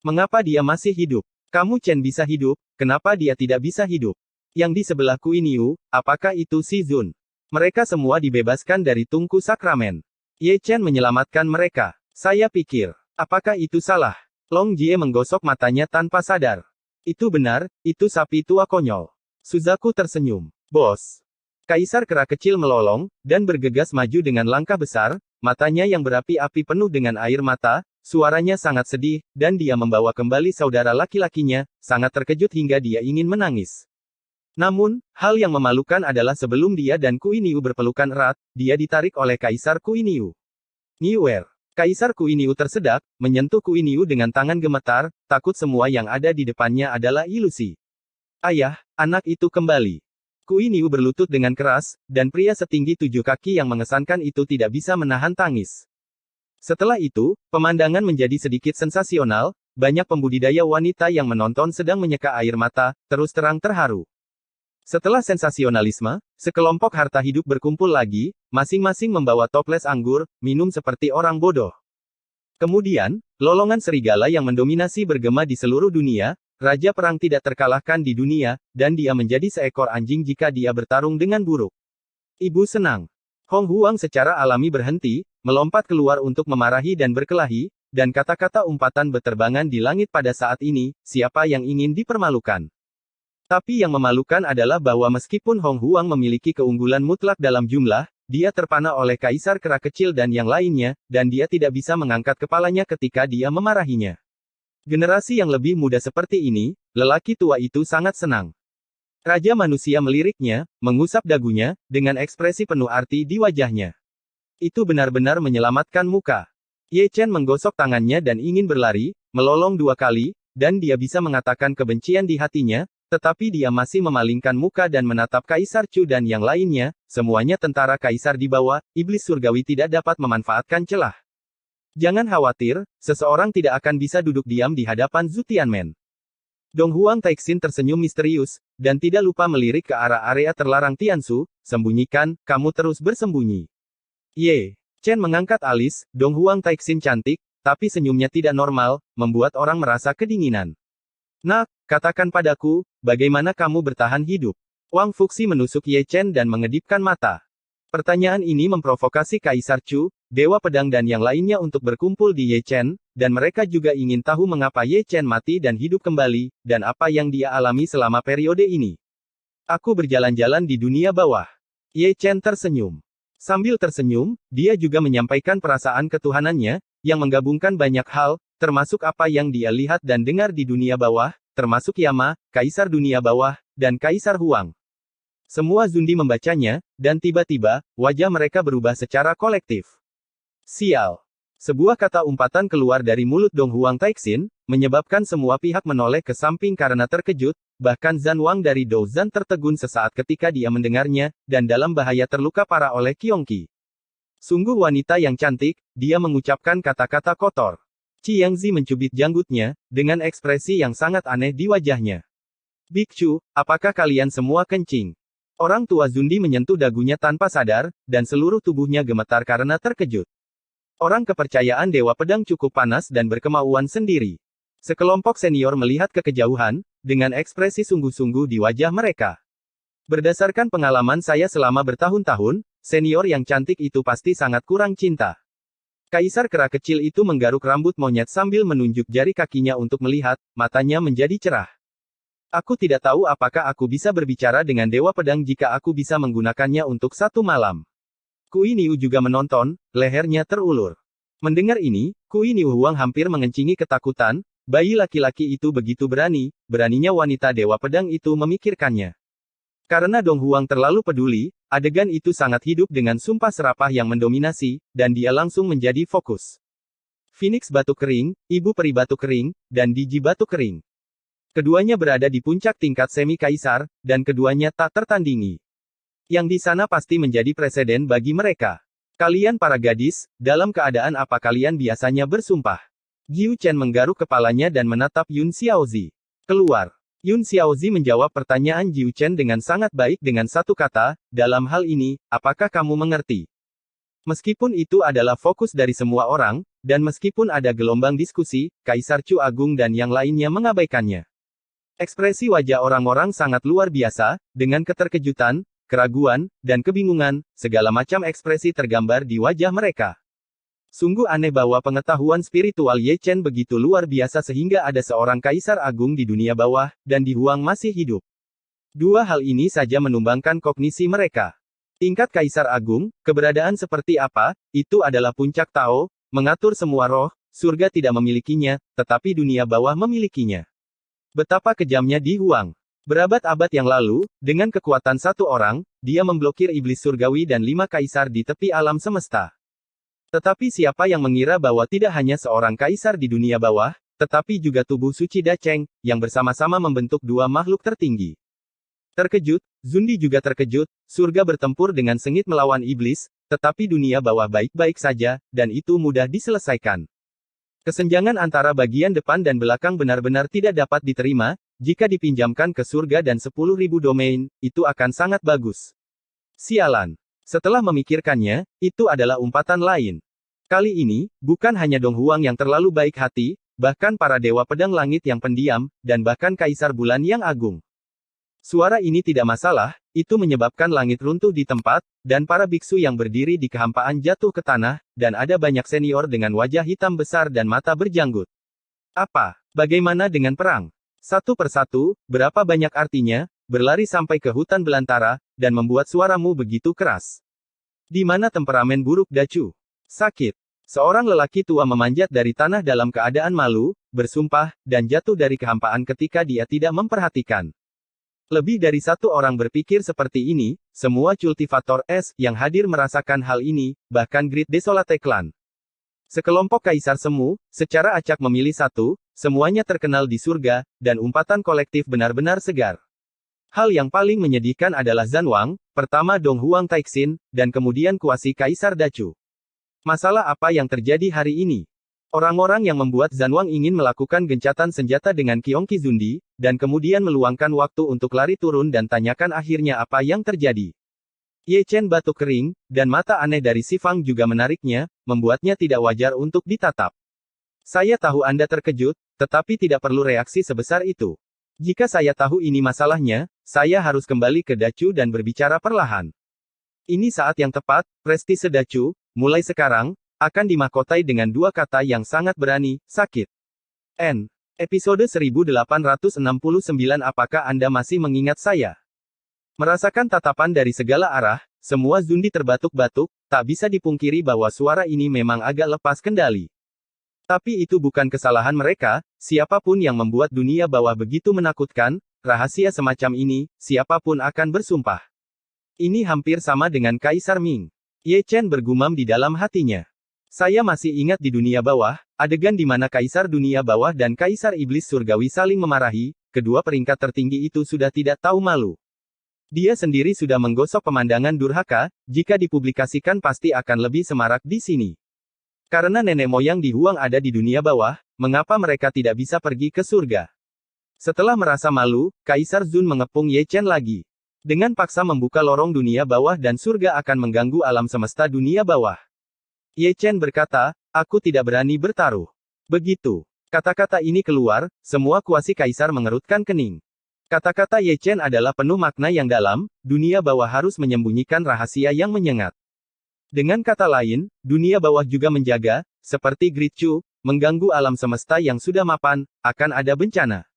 Mengapa dia masih hidup? Kamu Chen bisa hidup, kenapa dia tidak bisa hidup? Yang di sebelah Kui Niu, apakah itu Si Zun? Mereka semua dibebaskan dari tungku sakramen. Ye Chen menyelamatkan mereka. Saya pikir, apakah itu salah? Long Jie menggosok matanya tanpa sadar. Itu benar, itu sapi tua konyol. Suzaku tersenyum. Bos. Kaisar kera kecil melolong, dan bergegas maju dengan langkah besar, matanya yang berapi-api penuh dengan air mata, suaranya sangat sedih, dan dia membawa kembali saudara laki-lakinya, sangat terkejut hingga dia ingin menangis. Namun, hal yang memalukan adalah sebelum dia dan Kui Niu berpelukan erat, dia ditarik oleh Kaisar Kui Niu. Niuer. Kaisar Kui Niu tersedak, menyentuh Kui Niu dengan tangan gemetar, takut semua yang ada di depannya adalah ilusi. Ayah, anak itu kembali. Kui Niu berlutut dengan keras, dan pria setinggi 7 kaki yang mengesankan itu tidak bisa menahan tangis. Setelah itu, pemandangan menjadi sedikit sensasional, banyak pembudidaya wanita yang menonton sedang menyeka air mata, terus terang terharu. Setelah sensasionalisme, sekelompok harta hidup berkumpul lagi, masing-masing membawa toples anggur, minum seperti orang bodoh. Kemudian, lolongan serigala yang mendominasi bergema di seluruh dunia, Raja Perang tidak terkalahkan di dunia, dan dia menjadi seekor anjing jika dia bertarung dengan buruk. Ibu senang. Hong Huang secara alami berhenti, melompat keluar untuk memarahi dan berkelahi, dan kata-kata umpatan beterbangan di langit pada saat ini, siapa yang ingin dipermalukan. Tapi yang memalukan adalah bahwa meskipun Hong Huang memiliki keunggulan mutlak dalam jumlah, dia terpana oleh kaisar kera kecil dan yang lainnya, dan dia tidak bisa mengangkat kepalanya ketika dia memarahinya. Generasi yang lebih muda seperti ini, lelaki tua itu sangat senang. Raja manusia meliriknya, mengusap dagunya, dengan ekspresi penuh arti di wajahnya. Itu benar-benar menyelamatkan muka. Ye Chen menggosok tangannya dan ingin berlari, melolong 2 kali, dan dia bisa mengatakan kebencian di hatinya, tetapi dia masih memalingkan muka dan menatap Kaisar Chu dan yang lainnya, semuanya tentara kaisar di bawah, iblis surgawi tidak dapat memanfaatkan celah. Jangan khawatir, seseorang tidak akan bisa duduk diam di hadapan Zhu Tianmen. Dong Huang Taixin tersenyum misterius, dan tidak lupa melirik ke arah area terlarang Tiansu, sembunyikan, kamu terus bersembunyi. Ye. Chen mengangkat alis, Dong Huang Taixin cantik, tapi senyumnya tidak normal, membuat orang merasa kedinginan. Nak, katakan padaku, bagaimana kamu bertahan hidup? Wang Fuxi menusuk Ye Chen dan mengedipkan mata. Pertanyaan ini memprovokasi Kaisar Chu, Dewa Pedang dan yang lainnya untuk berkumpul di Ye Chen, dan mereka juga ingin tahu mengapa Ye Chen mati dan hidup kembali, dan apa yang dia alami selama periode ini. Aku berjalan-jalan di dunia bawah. Ye Chen tersenyum. Sambil tersenyum, dia juga menyampaikan perasaan ketuhanannya, yang menggabungkan banyak hal, termasuk apa yang dia lihat dan dengar di dunia bawah, termasuk Yama, Kaisar dunia bawah, dan Kaisar Huang. Semua Zundi membacanya, dan tiba-tiba, wajah mereka berubah secara kolektif. Sial. Sebuah kata umpatan keluar dari mulut Dong Huang Taixin, menyebabkan semua pihak menoleh ke samping karena terkejut, bahkan Zan Wang dari Douzan tertegun sesaat ketika dia mendengarnya, dan dalam bahaya terluka parah oleh Qiongqi. Sungguh wanita yang cantik, dia mengucapkan kata-kata kotor. Qiangzi mencubit janggutnya, dengan ekspresi yang sangat aneh di wajahnya. Bikcu, apakah kalian semua kencing? Orang tua Zundi menyentuh dagunya tanpa sadar, dan seluruh tubuhnya gemetar karena terkejut. Orang kepercayaan Dewa Pedang cukup panas dan berkemauan sendiri. Sekelompok senior melihat ke kejauhan, dengan ekspresi sungguh-sungguh di wajah mereka. Berdasarkan pengalaman saya selama bertahun-tahun, senior yang cantik itu pasti sangat kurang cinta. Kaisar kera kecil itu menggaruk rambut monyet sambil menunjuk jari kakinya untuk melihat, matanya menjadi cerah. Aku tidak tahu apakah aku bisa berbicara dengan Dewa Pedang jika aku bisa menggunakannya untuk satu malam. Kui Niu juga menonton, lehernya terulur. Mendengar ini, Kui Niu Huang hampir mengencingi ketakutan, bayi laki-laki itu begitu berani, beraninya wanita Dewa Pedang itu memikirkannya. Karena Dong Huang terlalu peduli, adegan itu sangat hidup dengan sumpah serapah yang mendominasi, dan dia langsung menjadi fokus. Phoenix Batu Kering, Ibu Peri Batu Kering, dan Digi Batu Kering. Keduanya berada di puncak tingkat semi-kaisar, dan keduanya tak tertandingi. Yang di sana pasti menjadi preseden bagi mereka. Kalian para gadis, dalam keadaan apa kalian biasanya bersumpah? Jiu Chen menggaruk kepalanya dan menatap Yun Xiaozi. Keluar. Yun Xiaozi menjawab pertanyaan Jiu Chen dengan sangat baik dengan satu kata, dalam hal ini, apakah kamu mengerti? Meskipun itu adalah fokus dari semua orang, dan meskipun ada gelombang diskusi, Kaisar Chu Agung dan yang lainnya mengabaikannya. Ekspresi wajah orang-orang sangat luar biasa, dengan keterkejutan, keraguan, dan kebingungan, segala macam ekspresi tergambar di wajah mereka. Sungguh aneh bahwa pengetahuan spiritual Ye Chen begitu luar biasa sehingga ada seorang kaisar agung di dunia bawah, dan Di Huang masih hidup. Dua hal ini saja menumbangkan kognisi mereka. Tingkat kaisar agung, keberadaan seperti apa, itu adalah puncak Tao, mengatur semua roh, surga tidak memilikinya, tetapi dunia bawah memilikinya. Betapa kejamnya Di Huang. Berabad-abad yang lalu, dengan kekuatan satu orang, dia memblokir iblis surgawi dan 5 kaisar di tepi alam semesta. Tetapi siapa yang mengira bahwa tidak hanya seorang kaisar di dunia bawah, tetapi juga tubuh suci Da Cheng, yang bersama-sama membentuk dua makhluk tertinggi. Terkejut, Zundi juga terkejut, surga bertempur dengan sengit melawan iblis, tetapi dunia bawah baik-baik saja, dan itu mudah diselesaikan. Kesenjangan antara bagian depan dan belakang benar-benar tidak dapat diterima, jika dipinjamkan ke surga dan 10.000 domain, itu akan sangat bagus. Sialan. Setelah memikirkannya, itu adalah umpatan lain. Kali ini, bukan hanya Dong Huang yang terlalu baik hati, bahkan para Dewa Pedang Langit yang pendiam, dan bahkan Kaisar Bulan yang agung. Suara ini tidak masalah, itu menyebabkan langit runtuh di tempat, dan para biksu yang berdiri di kehampaan jatuh ke tanah, dan ada banyak senior dengan wajah hitam besar dan mata berjanggut. Apa? Bagaimana dengan perang? Satu persatu, berapa banyak artinya, berlari sampai ke hutan belantara, dan membuat suaramu begitu keras. Di mana temperamen buruk Dacu? Sakit. Seorang lelaki tua memanjat dari tanah dalam keadaan malu, bersumpah, dan jatuh dari kehampaan ketika dia tidak memperhatikan. Lebih dari satu orang berpikir seperti ini, semua cultivator es yang hadir merasakan hal ini, bahkan Great Desolate Clan. Sekelompok kaisar semu, secara acak memilih satu, semuanya terkenal di surga, dan umpatan kolektif benar-benar segar. Hal yang paling menyedihkan adalah Zhan Wang, pertama Dong Huang Taixin, dan kemudian kuasi Kaisar Dacu. Masalah apa yang terjadi hari ini? Orang-orang yang membuat Zhan Wang ingin melakukan gencatan senjata dengan Qiongqi Zundi, dan kemudian meluangkan waktu untuk lari turun dan tanyakan akhirnya apa yang terjadi. Ye Chen batuk kering, dan mata aneh dari Si Fang juga menariknya, membuatnya tidak wajar untuk ditatap. Saya tahu Anda terkejut, tetapi tidak perlu reaksi sebesar itu. Jika saya tahu ini masalahnya, saya harus kembali ke Dacu dan berbicara perlahan. Ini saat yang tepat, prestise Dacu, mulai sekarang, akan dimahkotai dengan dua kata yang sangat berani, sakit. N. Episode 1869. Apakah Anda masih mengingat saya? Merasakan tatapan dari segala arah, semua Zundi terbatuk-batuk, tak bisa dipungkiri bahwa suara ini memang agak lepas kendali. Tapi itu bukan kesalahan mereka, siapapun yang membuat dunia bawah begitu menakutkan, rahasia semacam ini, siapapun akan bersumpah. Ini hampir sama dengan Kaisar Ming. Ye Chen bergumam di dalam hatinya. Saya masih ingat di dunia bawah, adegan di mana Kaisar Dunia Bawah dan Kaisar Iblis Surgawi saling memarahi, kedua peringkat tertinggi itu sudah tidak tahu malu. Dia sendiri sudah menggosok pemandangan durhaka, jika dipublikasikan pasti akan lebih semarak di sini. Karena nenek moyang Di Huang ada di dunia bawah, mengapa mereka tidak bisa pergi ke surga? Setelah merasa malu, Kaisar Zun mengepung Ye Chen lagi. Dengan paksa membuka lorong dunia bawah dan surga akan mengganggu alam semesta dunia bawah. Ye Chen berkata, aku tidak berani bertaruh. Begitu kata-kata ini keluar, semua kuasi kaisar mengerutkan kening. Kata-kata Ye Chen adalah penuh makna yang dalam, dunia bawah harus menyembunyikan rahasia yang menyengat. Dengan kata lain, dunia bawah juga menjaga, seperti Great Chu, mengganggu alam semesta yang sudah mapan, akan ada bencana.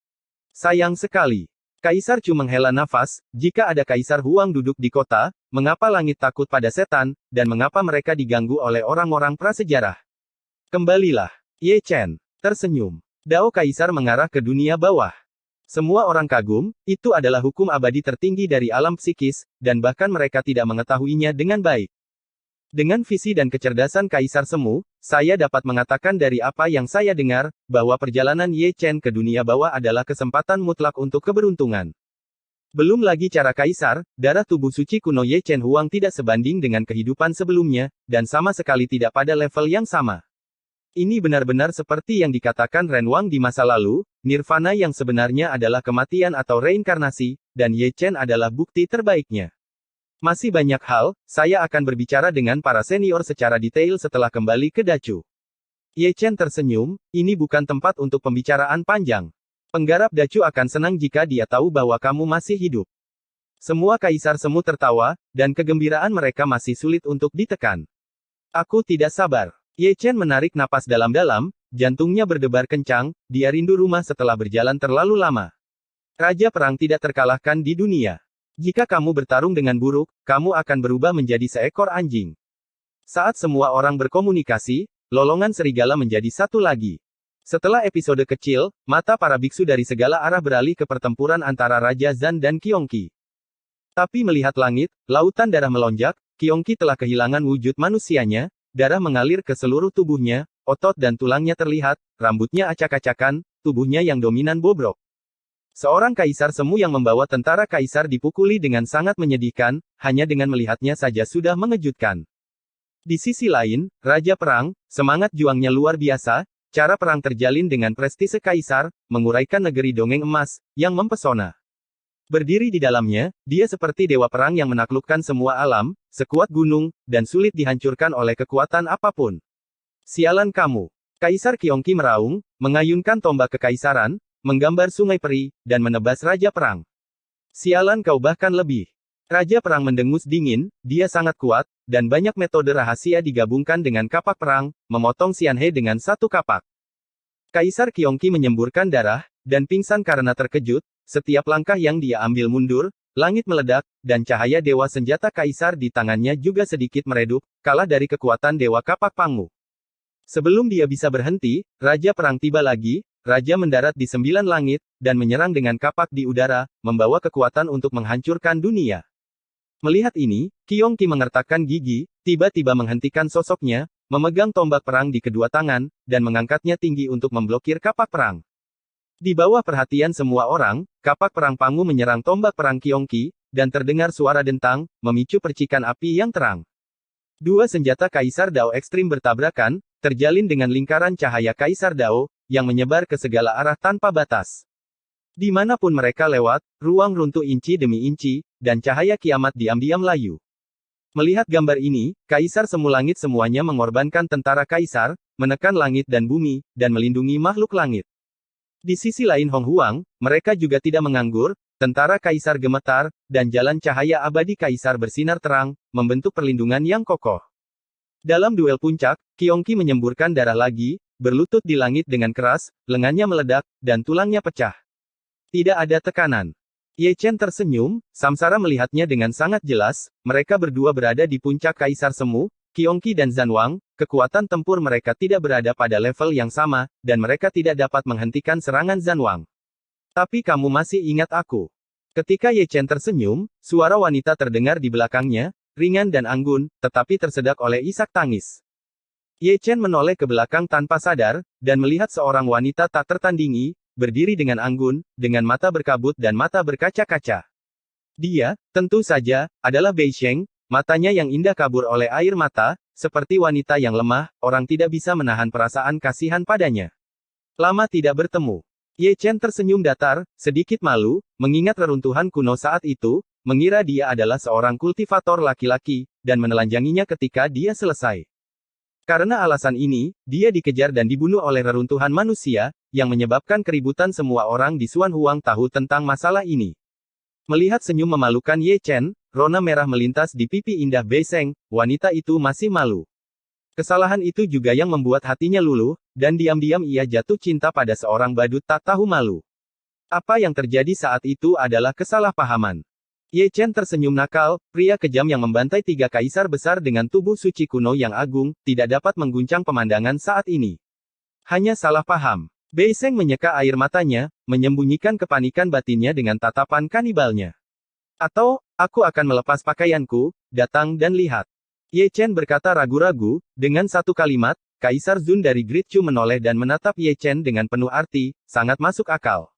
Sayang sekali. Kaisar Chu menghela nafas, jika ada Kaisar Huang duduk di kota, mengapa langit takut pada setan, dan mengapa mereka diganggu oleh orang-orang prasejarah? Kembalilah. Ye Chen tersenyum. Dao Kaisar mengarah ke dunia bawah. Semua orang kagum, itu adalah hukum abadi tertinggi dari alam psikis, dan bahkan mereka tidak mengetahuinya dengan baik. Dengan visi dan kecerdasan Kaisar Semu, saya dapat mengatakan dari apa yang saya dengar, bahwa perjalanan Ye Chen ke dunia bawah adalah kesempatan mutlak untuk keberuntungan. Belum lagi cara Kaisar, darah tubuh suci kuno Ye Chen Huang tidak sebanding dengan kehidupan sebelumnya, dan sama sekali tidak pada level yang sama. Ini benar-benar seperti yang dikatakan Ren Wang di masa lalu, nirvana yang sebenarnya adalah kematian atau reinkarnasi, dan Ye Chen adalah bukti terbaiknya. Masih banyak hal, saya akan berbicara dengan para senior secara detail setelah kembali ke Dacu. Ye Chen tersenyum, ini bukan tempat untuk pembicaraan panjang. Penggarap Dacu akan senang jika dia tahu bahwa kamu masih hidup. Semua Kaisar Semu tertawa, dan kegembiraan mereka masih sulit untuk ditekan. Aku tidak sabar. Ye Chen menarik napas dalam-dalam, jantungnya berdebar kencang, dia rindu rumah setelah berjalan terlalu lama. Raja perang tidak terkalahkan di dunia. Jika kamu bertarung dengan buruk, kamu akan berubah menjadi seekor anjing. Saat semua orang berkomunikasi, lolongan serigala menjadi satu lagi. Setelah episode kecil, mata para biksu dari segala arah beralih ke pertempuran antara Raja Zan dan Qiongqi. Tapi melihat langit, lautan darah melonjak, Qiongqi telah kehilangan wujud manusianya, darah mengalir ke seluruh tubuhnya, otot dan tulangnya terlihat, rambutnya acak-acakan, tubuhnya yang dominan bobrok. Seorang Kaisar Semu yang membawa tentara Kaisar dipukuli dengan sangat menyedihkan, hanya dengan melihatnya saja sudah mengejutkan. Di sisi lain, Raja Perang, semangat juangnya luar biasa, cara perang terjalin dengan prestise Kaisar, menguraikan negeri dongeng emas, yang mempesona. Berdiri di dalamnya, dia seperti dewa perang yang menaklukkan semua alam, sekuat gunung, dan sulit dihancurkan oleh kekuatan apapun. Sialan kamu. Kaisar Qiongqi meraung, mengayunkan tombak kekaisaran, menggambar sungai peri, dan menebas Raja Perang. Sialan kau bahkan lebih. Raja Perang mendengus dingin, dia sangat kuat, dan banyak metode rahasia digabungkan dengan kapak perang, memotong Xianhe dengan satu kapak. Kaisar Qiongqi menyemburkan darah, dan pingsan karena terkejut, setiap langkah yang dia ambil mundur, langit meledak, dan cahaya dewa senjata Kaisar di tangannya juga sedikit meredup, kalah dari kekuatan dewa kapak pangu. Sebelum dia bisa berhenti, Raja Perang tiba lagi. Raja mendarat di 9 langit, dan menyerang dengan kapak di udara, membawa kekuatan untuk menghancurkan dunia. Melihat ini, Qiongqi mengertakkan gigi, tiba-tiba menghentikan sosoknya, memegang tombak perang di kedua tangan, dan mengangkatnya tinggi untuk memblokir kapak perang. Di bawah perhatian semua orang, kapak perang pangu menyerang tombak perang Qiongqi, dan terdengar suara dentang, memicu percikan api yang terang. Dua senjata Kaisar Dao ekstrim bertabrakan, terjalin dengan lingkaran cahaya Kaisar Dao, yang menyebar ke segala arah tanpa batas. Dimanapun mereka lewat, ruang runtuh inci demi inci, dan cahaya kiamat diam-diam layu. Melihat gambar ini, Kaisar Semu Langit semuanya mengorbankan tentara Kaisar, menekan langit dan bumi, dan melindungi makhluk langit. Di sisi lain Hong Huang, mereka juga tidak menganggur, tentara Kaisar gemetar, dan jalan cahaya abadi Kaisar bersinar terang, membentuk perlindungan yang kokoh. Dalam duel puncak, Qiongqi menyemburkan darah lagi, berlutut di langit dengan keras, lengannya meledak, dan tulangnya pecah. Tidak ada tekanan. Ye Chen tersenyum, samsara melihatnya dengan sangat jelas, mereka berdua berada di puncak Kaisar Semu, Qiongqi dan Zan Wang, kekuatan tempur mereka tidak berada pada level yang sama, dan mereka tidak dapat menghentikan serangan Zan Wang. Tapi kamu masih ingat aku. Ketika Ye Chen tersenyum, suara wanita terdengar di belakangnya, ringan dan anggun, tetapi tersedak oleh isak tangis. Ye Chen menoleh ke belakang tanpa sadar, dan melihat seorang wanita tak tertandingi, berdiri dengan anggun, dengan mata berkabut dan mata berkaca-kaca. Dia, tentu saja, adalah Bei Sheng, matanya yang indah kabur oleh air mata, seperti wanita yang lemah, orang tidak bisa menahan perasaan kasihan padanya. Lama tidak bertemu. Ye Chen tersenyum datar, sedikit malu, mengingat reruntuhan kuno saat itu, mengira dia adalah seorang kultivator laki-laki, dan menelanjanginya ketika dia selesai. Karena alasan ini, dia dikejar dan dibunuh oleh reruntuhan manusia, yang menyebabkan keributan semua orang di Xuan Huang tahu tentang masalah ini. Melihat senyum memalukan Ye Chen, rona merah melintas di pipi indah Bei Sheng, wanita itu masih malu. Kesalahan itu juga yang membuat hatinya luluh, dan diam-diam ia jatuh cinta pada seorang badut tak tahu malu. Apa yang terjadi saat itu adalah kesalahpahaman. Ye Chen tersenyum nakal, pria kejam yang membantai 3 kaisar besar dengan tubuh suci kuno yang agung, tidak dapat mengguncang pemandangan saat ini. Hanya salah paham. Bei Sheng menyeka air matanya, menyembunyikan kepanikan batinnya dengan tatapan kanibalnya. Atau, aku akan melepas pakaianku, datang dan lihat. Ye Chen berkata ragu-ragu, dengan satu kalimat, Kaisar Zun dari Great Chu menoleh dan menatap Ye Chen dengan penuh arti, sangat masuk akal.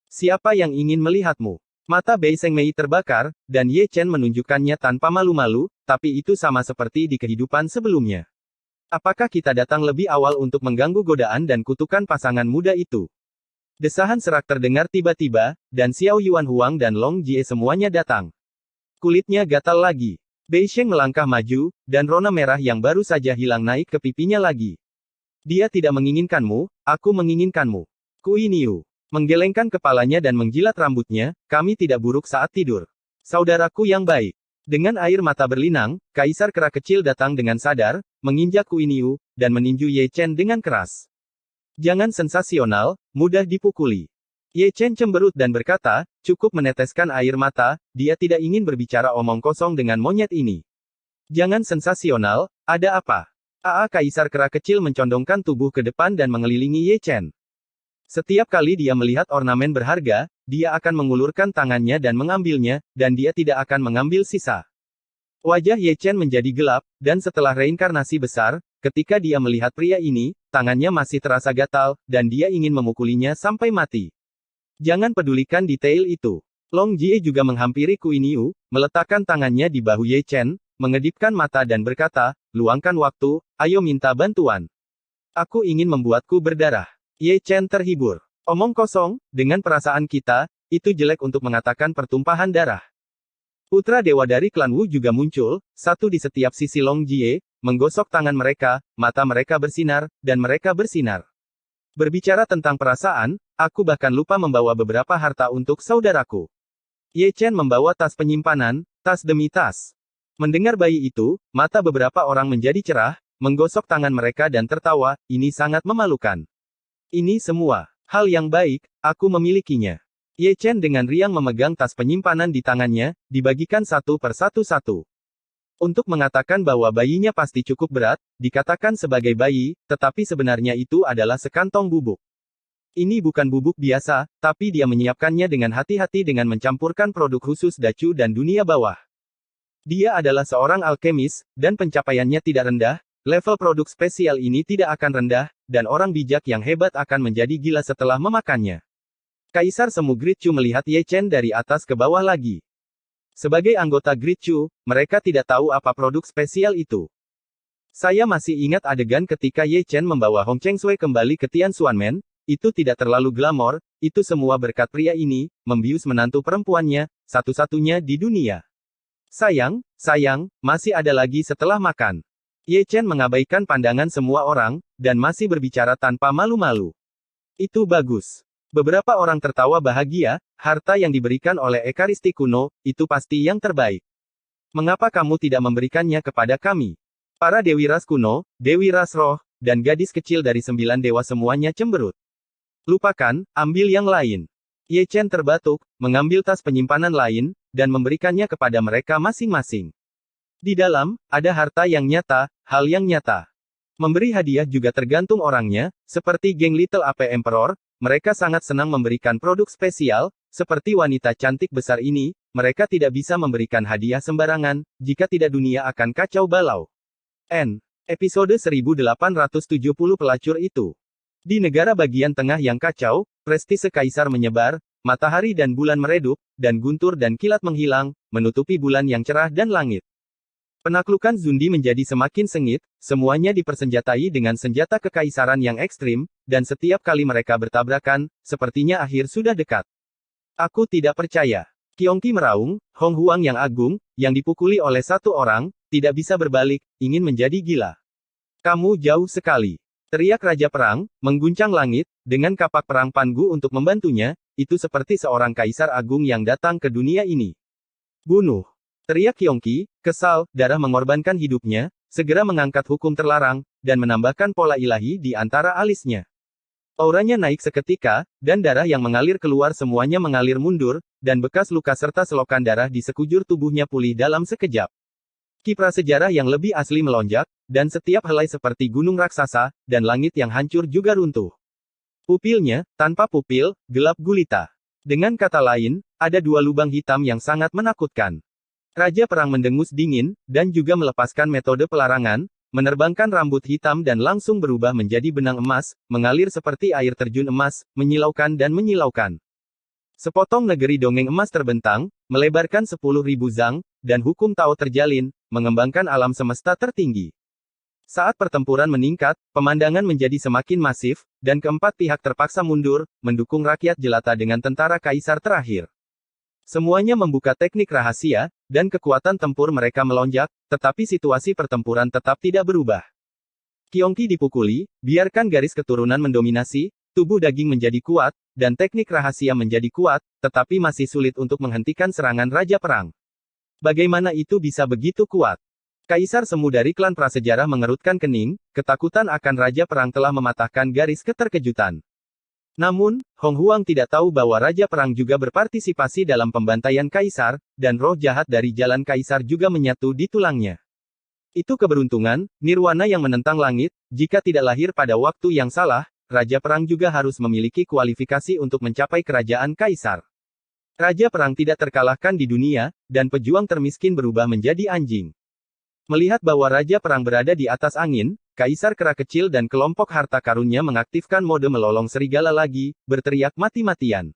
Siapa yang ingin melihatmu? Mata Bei Sheng Mei terbakar, dan Ye Chen menunjukkannya tanpa malu-malu, tapi itu sama seperti di kehidupan sebelumnya. Apakah kita datang lebih awal untuk mengganggu godaan dan kutukan pasangan muda itu? Desahan serak terdengar tiba-tiba, dan Xiao Yuan Huang dan Long Jie semuanya datang. Kulitnya gatal lagi. Bei Sheng melangkah maju, dan rona merah yang baru saja hilang naik ke pipinya lagi. Dia tidak menginginkanmu, aku menginginkanmu. Kui Niu menggelengkan kepalanya dan menjilat rambutnya, kami tidak buruk saat tidur. Saudaraku yang baik. Dengan air mata berlinang, Kaisar Kera kecil datang dengan sadar, menginjak Kui Niu, dan meninju Ye Chen dengan keras. Jangan sensasional, mudah dipukuli. Ye Chen cemberut dan berkata, cukup meneteskan air mata, dia tidak ingin berbicara omong kosong dengan monyet ini. Jangan sensasional, ada apa? Kaisar Kera kecil mencondongkan tubuh ke depan dan mengelilingi Ye Chen. Setiap kali dia melihat ornamen berharga, dia akan mengulurkan tangannya dan mengambilnya, dan dia tidak akan mengambil sisa. Wajah Ye Chen menjadi gelap, dan setelah reinkarnasi besar, ketika dia melihat pria ini, tangannya masih terasa gatal, dan dia ingin memukulinya sampai mati. Jangan pedulikan detail itu. Long Jie juga menghampiri Kui Niu, meletakkan tangannya di bahu Ye Chen, mengedipkan mata dan berkata, luangkan waktu, ayo minta bantuan. Aku ingin membuatku berdarah. Ye Chen terhibur. Omong kosong, dengan perasaan kita, itu jelek untuk mengatakan pertumpahan darah. Putra dewa dari klan Wu juga muncul, satu di setiap sisi Long Jie, menggosok tangan mereka, mata mereka bersinar, dan mereka bersinar. Berbicara tentang perasaan, aku bahkan lupa membawa beberapa harta untuk saudaraku. Ye Chen membawa tas penyimpanan, tas demi tas. Mendengar bayi itu, mata beberapa orang menjadi cerah, menggosok tangan mereka dan tertawa, ini sangat memalukan. Ini semua hal yang baik, aku memilikinya. Ye Chen dengan riang memegang tas penyimpanan di tangannya, dibagikan satu per satu. Untuk mengatakan bahwa bayinya pasti cukup berat, dikatakan sebagai bayi, tetapi sebenarnya itu adalah sekantong bubuk. Ini bukan bubuk biasa, tapi dia menyiapkannya dengan hati-hati dengan mencampurkan produk khusus Dacu dan dunia bawah. Dia adalah seorang alkemis, dan pencapaiannya tidak rendah. Level produk spesial ini tidak akan rendah, dan orang bijak yang hebat akan menjadi gila setelah memakannya. Kaisar Semu Great Chu melihat Ye Chen dari atas ke bawah lagi. Sebagai anggota Great Chu, mereka tidak tahu apa produk spesial itu. Saya masih ingat adegan ketika Ye Chen membawa Hong Cheng Sui kembali ke Tianxuanmen, itu tidak terlalu glamor, itu semua berkat pria ini, membius menantu perempuannya, satu-satunya di dunia. Sayang, masih ada lagi setelah makan. Ye Chen mengabaikan pandangan semua orang, dan masih berbicara tanpa malu-malu. Itu bagus. Beberapa orang tertawa bahagia, harta yang diberikan oleh Ekaristi kuno, itu pasti yang terbaik. Mengapa kamu tidak memberikannya kepada kami? Para Dewi Ras kuno, Dewi Ras Roh, dan gadis kecil dari 9 dewa semuanya cemberut. Lupakan, ambil yang lain. Ye Chen terbatuk, mengambil tas penyimpanan lain, dan memberikannya kepada mereka masing-masing. Di dalam, ada harta yang nyata, hal yang nyata. Memberi hadiah juga tergantung orangnya, seperti geng Little Ape Emperor, mereka sangat senang memberikan produk spesial, seperti wanita cantik besar ini, mereka tidak bisa memberikan hadiah sembarangan, jika tidak dunia akan kacau balau. Episode 1870 pelacur itu. Di negara bagian tengah yang kacau, prestise kaisar menyebar, matahari dan bulan meredup, dan guntur dan kilat menghilang, menutupi bulan yang cerah dan langit. Penaklukan Zundi menjadi semakin sengit, semuanya dipersenjatai dengan senjata kekaisaran yang ekstrim, dan setiap kali mereka bertabrakan, sepertinya akhir sudah dekat. Aku tidak percaya. Qiongqi meraung, Hong Huang yang agung, yang dipukuli oleh satu orang, tidak bisa berbalik, ingin menjadi gila. Kamu jauh sekali. Teriak Raja Perang, mengguncang langit, dengan kapak perang Pangu untuk membantunya, itu seperti seorang kaisar agung yang datang ke dunia ini. Bunuh. Teriak Yongqi, kesal, darah mengorbankan hidupnya, segera mengangkat hukum terlarang, dan menambahkan pola ilahi di antara alisnya. Auranya naik seketika, dan darah yang mengalir keluar semuanya mengalir mundur, dan bekas luka serta selokan darah di sekujur tubuhnya pulih dalam sekejap. Ki prasejarah yang lebih asli melonjak, dan setiap helai seperti gunung raksasa, dan langit yang hancur juga runtuh. Pupilnya, tanpa pupil, gelap gulita. Dengan kata lain, ada dua lubang hitam yang sangat menakutkan. Raja Perang mendengus dingin, dan juga melepaskan metode pelarangan, menerbangkan rambut hitam dan langsung berubah menjadi benang emas, mengalir seperti air terjun emas, menyilaukan dan menyilaukan. Sepotong negeri dongeng emas terbentang, melebarkan 10.000 zang, dan hukum Tao terjalin, mengembangkan alam semesta tertinggi. Saat pertempuran meningkat, pemandangan menjadi semakin masif, dan keempat pihak terpaksa mundur, mendukung rakyat jelata dengan tentara kaisar terakhir. Semuanya membuka teknik rahasia, dan kekuatan tempur mereka melonjak, tetapi situasi pertempuran tetap tidak berubah. Yongqi dipukuli, biarkan garis keturunan mendominasi, tubuh daging menjadi kuat, dan teknik rahasia menjadi kuat, tetapi masih sulit untuk menghentikan serangan Raja Perang. Bagaimana itu bisa begitu kuat? Kaisar Semu dari klan prasejarah mengerutkan kening, ketakutan akan Raja Perang telah mematahkan garis keterkejutan. Namun, Hong Huang tidak tahu bahwa Raja Perang juga berpartisipasi dalam pembantaian kaisar, dan roh jahat dari jalan kaisar juga menyatu di tulangnya. Itu keberuntungan, nirwana yang menentang langit, jika tidak lahir pada waktu yang salah, Raja Perang juga harus memiliki kualifikasi untuk mencapai kerajaan kaisar. Raja Perang tidak terkalahkan di dunia, dan pejuang termiskin berubah menjadi anjing. Melihat bahwa Raja Perang berada di atas angin, Kaisar Kera Kecil dan kelompok harta karunnya mengaktifkan mode melolong serigala lagi, berteriak mati-matian.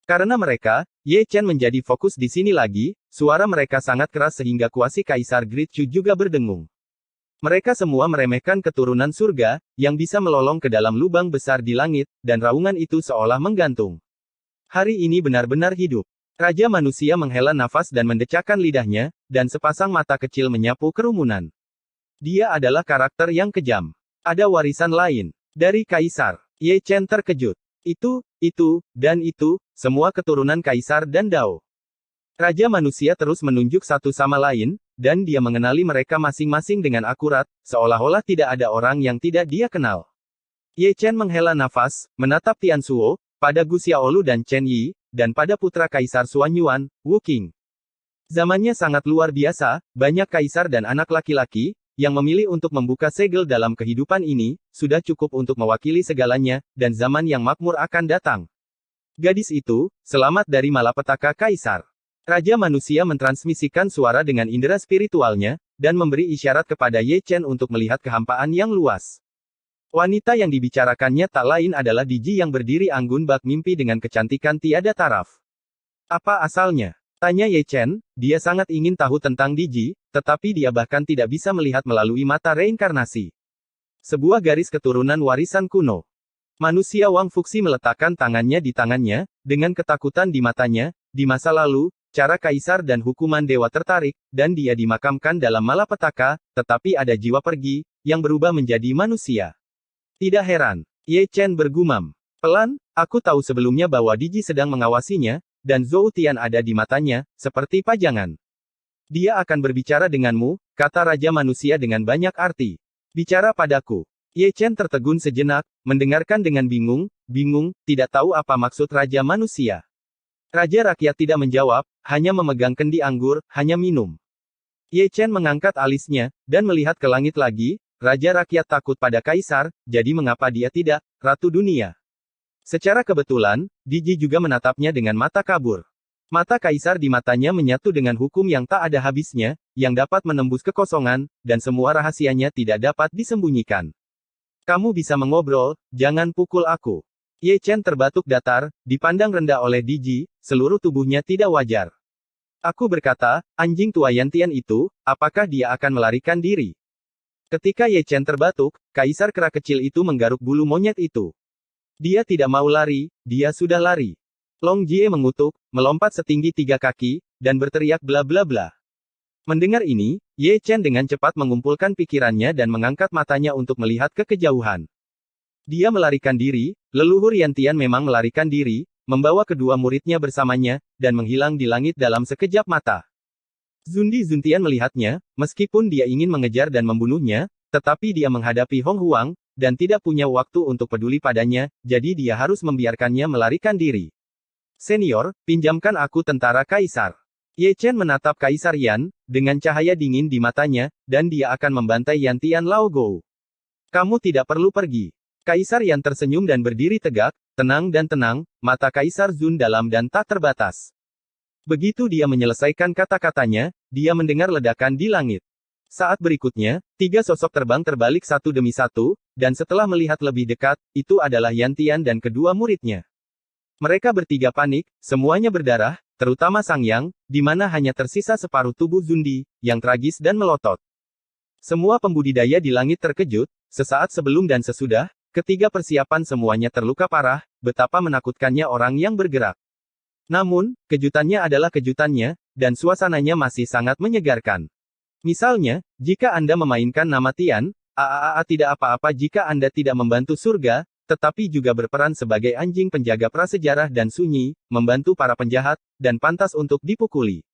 Karena mereka, Ye Chen menjadi fokus di sini lagi, suara mereka sangat keras sehingga kuasi Kaisar Great Chu juga berdengung. Mereka semua meremehkan keturunan surga, yang bisa melolong ke dalam lubang besar di langit, dan raungan itu seolah menggantung. Hari ini benar-benar hidup. Raja manusia menghela nafas dan mendecakkan lidahnya, dan sepasang mata kecil menyapu kerumunan. Dia adalah karakter yang kejam. Ada warisan lain. Dari Kaisar. Ye Chen terkejut. Itu, dan itu, semua keturunan Kaisar dan Dao. Raja manusia terus menunjuk satu sama lain, dan dia mengenali mereka masing-masing dengan akurat, seolah-olah tidak ada orang yang tidak dia kenal. Ye Chen menghela nafas, menatap Tian Shuo, pada Gu Xiaolu dan Chen Yi, dan pada putra Kaisar Xuan Yuan, Wu Qing. Zamannya sangat luar biasa, banyak kaisar dan anak laki-laki, yang memilih untuk membuka segel dalam kehidupan ini, sudah cukup untuk mewakili segalanya, dan zaman yang makmur akan datang. Gadis itu, selamat dari malapetaka kaisar. Raja manusia mentransmisikan suara dengan indera spiritualnya, dan memberi isyarat kepada Ye Chen untuk melihat kehampaan yang luas. Wanita yang dibicarakannya tak lain adalah Diji yang berdiri anggun bak mimpi dengan kecantikan tiada taraf. Apa asalnya? Tanya Ye Chen, dia sangat ingin tahu tentang Diji, tetapi dia bahkan tidak bisa melihat melalui mata reinkarnasi. Sebuah garis keturunan warisan kuno. Manusia Wang Fuxi meletakkan tangannya di tangannya, dengan ketakutan di matanya, di masa lalu, cara kaisar dan hukuman dewa tertarik, dan dia dimakamkan dalam malapetaka, tetapi ada jiwa pergi, yang berubah menjadi manusia. Tidak heran. Ye Chen bergumam. Pelan, aku tahu sebelumnya bahwa Diji sedang mengawasinya, dan Zhou Tian ada di matanya, seperti pajangan. Dia akan berbicara denganmu, kata Raja Manusia dengan banyak arti. Bicara padaku. Ye Chen tertegun sejenak, mendengarkan dengan bingung, tidak tahu apa maksud Raja Manusia. Raja Rakyat tidak menjawab, hanya memegang kendi anggur, hanya minum. Ye Chen mengangkat alisnya, dan melihat ke langit lagi. Raja Rakyat takut pada Kaisar, jadi mengapa dia tidak, Ratu Dunia? Secara kebetulan, Diji juga menatapnya dengan mata kabur. Mata Kaisar di matanya menyatu dengan hukum yang tak ada habisnya, yang dapat menembus kekosongan, dan semua rahasianya tidak dapat disembunyikan. Kamu bisa mengobrol, jangan pukul aku. Ye Chen terbatuk datar, dipandang rendah oleh Diji, seluruh tubuhnya tidak wajar. Aku berkata, anjing tua Yantian itu, apakah dia akan melarikan diri? Ketika Ye Chen terbatuk, Kaisar Kera Kecil itu menggaruk bulu monyet itu. Dia tidak mau lari, dia sudah lari. Long Jie mengutuk, melompat setinggi 3 kaki, dan berteriak bla bla bla. Mendengar ini, Ye Chen dengan cepat mengumpulkan pikirannya dan mengangkat matanya untuk melihat ke kejauhan. Dia melarikan diri, leluhur Yantian memang melarikan diri, membawa kedua muridnya bersamanya, dan menghilang di langit dalam sekejap mata. Zundi Zuntian melihatnya, meskipun dia ingin mengejar dan membunuhnya, tetapi dia menghadapi Hong Huang, dan tidak punya waktu untuk peduli padanya, jadi dia harus membiarkannya melarikan diri. Senior, pinjamkan aku tentara Kaisar. Ye Chen menatap Kaisar Yan, dengan cahaya dingin di matanya, dan dia akan membantai Yantian Lao Gou. Kamu tidak perlu pergi. Kaisar Yan tersenyum dan berdiri tegak, tenang dan tenang, mata Kaisar Zun dalam dan tak terbatas. Begitu dia menyelesaikan kata-katanya, dia mendengar ledakan di langit. Saat berikutnya, 3 sosok terbang terbalik satu demi satu, dan setelah melihat lebih dekat, itu adalah Yantian dan kedua muridnya. Mereka bertiga panik, semuanya berdarah, terutama Sang Yang, di mana hanya tersisa separuh tubuh Zundi, yang tragis dan melotot. Semua pembudidaya di langit terkejut, sesaat sebelum dan sesudah, ketiga persiapan semuanya terluka parah, betapa menakutkannya orang yang bergerak. Namun, kejutannya adalah kejutannya, dan suasananya masih sangat menyegarkan. Misalnya, jika Anda memainkan nama Tian, tidak apa-apa jika Anda tidak membantu surga, tetapi juga berperan sebagai anjing penjaga prasejarah dan sunyi, membantu para penjahat, dan pantas untuk dipukuli.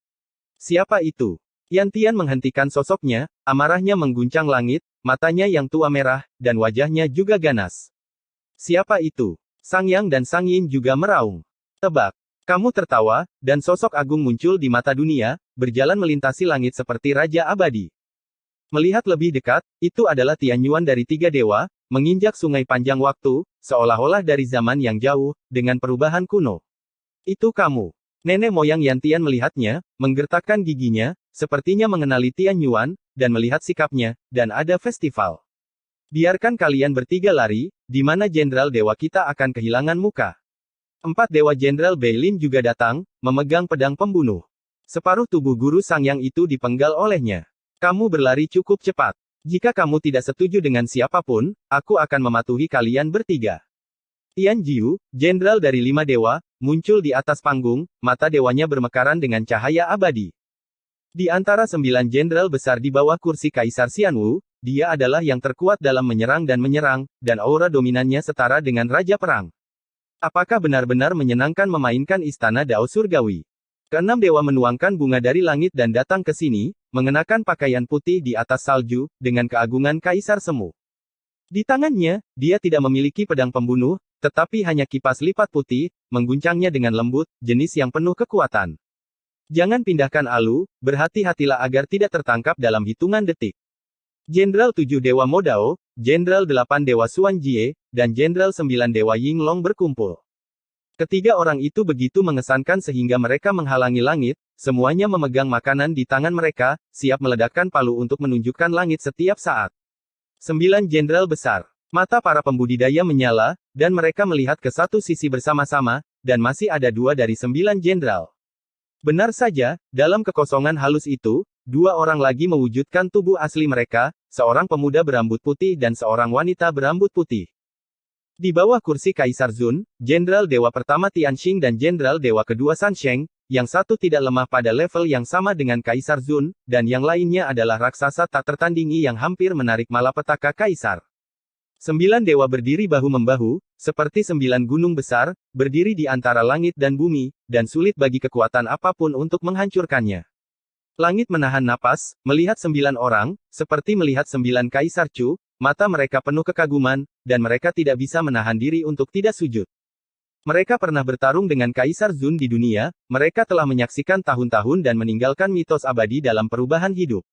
Siapa itu? Yantian menghentikan sosoknya, amarahnya mengguncang langit, matanya yang tua merah, dan wajahnya juga ganas. Siapa itu? Sang Yang dan Sang Yin juga meraung. Tebak. Kamu tertawa, dan sosok agung muncul di mata dunia, berjalan melintasi langit seperti Raja Abadi. Melihat lebih dekat, itu adalah Tianyuan dari 3 dewa, menginjak sungai panjang waktu, seolah-olah dari zaman yang jauh, dengan perubahan kuno. Itu kamu. Nenek moyang Yantian melihatnya, menggertakkan giginya, sepertinya mengenali Tianyuan, dan melihat sikapnya, dan ada festival. Biarkan kalian bertiga lari, di mana Jenderal Dewa kita akan kehilangan muka. 4 Dewa Jenderal Beilin juga datang, memegang pedang pembunuh. Separuh tubuh guru Sang Yang itu dipenggal olehnya. Kamu berlari cukup cepat. Jika kamu tidak setuju dengan siapapun, aku akan mematuhi kalian bertiga. Tian Jiu, jenderal dari 5 dewa, muncul di atas panggung, mata dewanya bermekaran dengan cahaya abadi. Di antara 9 jenderal besar di bawah kursi Kaisar Xianwu, dia adalah yang terkuat dalam menyerang, dan aura dominannya setara dengan Raja Perang. Apakah benar-benar menyenangkan memainkan Istana Dao Surgawi? Keenam dewa menuangkan bunga dari langit dan datang ke sini, mengenakan pakaian putih di atas salju, dengan keagungan Kaisar Semu. Di tangannya, dia tidak memiliki pedang pembunuh, tetapi hanya kipas lipat putih, mengguncangnya dengan lembut, jenis yang penuh kekuatan. Jangan pindahkan alu, berhati-hatilah agar tidak tertangkap dalam hitungan detik. Jenderal 7 Dewa Modao, Jenderal 8 Dewa Xuan Jie, dan Jenderal 9 Dewa Yinglong berkumpul. Ketiga orang itu begitu mengesankan sehingga mereka menghalangi langit, semuanya memegang makanan di tangan mereka, siap meledakkan palu untuk menunjukkan langit setiap saat. 9 jenderal besar. Mata para pembudidaya menyala, dan mereka melihat ke satu sisi bersama-sama, dan masih ada 2 dari 9 jenderal. Benar saja, dalam kekosongan halus itu, 2 orang lagi mewujudkan tubuh asli mereka, seorang pemuda berambut putih dan seorang wanita berambut putih. Di bawah kursi Kaisar Zun, Jenderal Dewa pertama Tianxing dan Jenderal Dewa kedua Sansheng, yang satu tidak lemah pada level yang sama dengan Kaisar Zun, dan yang lainnya adalah raksasa tak tertandingi yang hampir menarik malapetaka Kaisar. 9 dewa berdiri bahu-membahu, seperti 9 gunung besar, berdiri di antara langit dan bumi, dan sulit bagi kekuatan apapun untuk menghancurkannya. Langit menahan napas, melihat 9 orang, seperti melihat 9 Kaisar Chu. Mata mereka penuh kekaguman, dan mereka tidak bisa menahan diri untuk tidak sujud. Mereka pernah bertarung dengan Kaisar Zun di dunia, mereka telah menyaksikan tahun-tahun dan meninggalkan mitos abadi dalam perubahan hidup.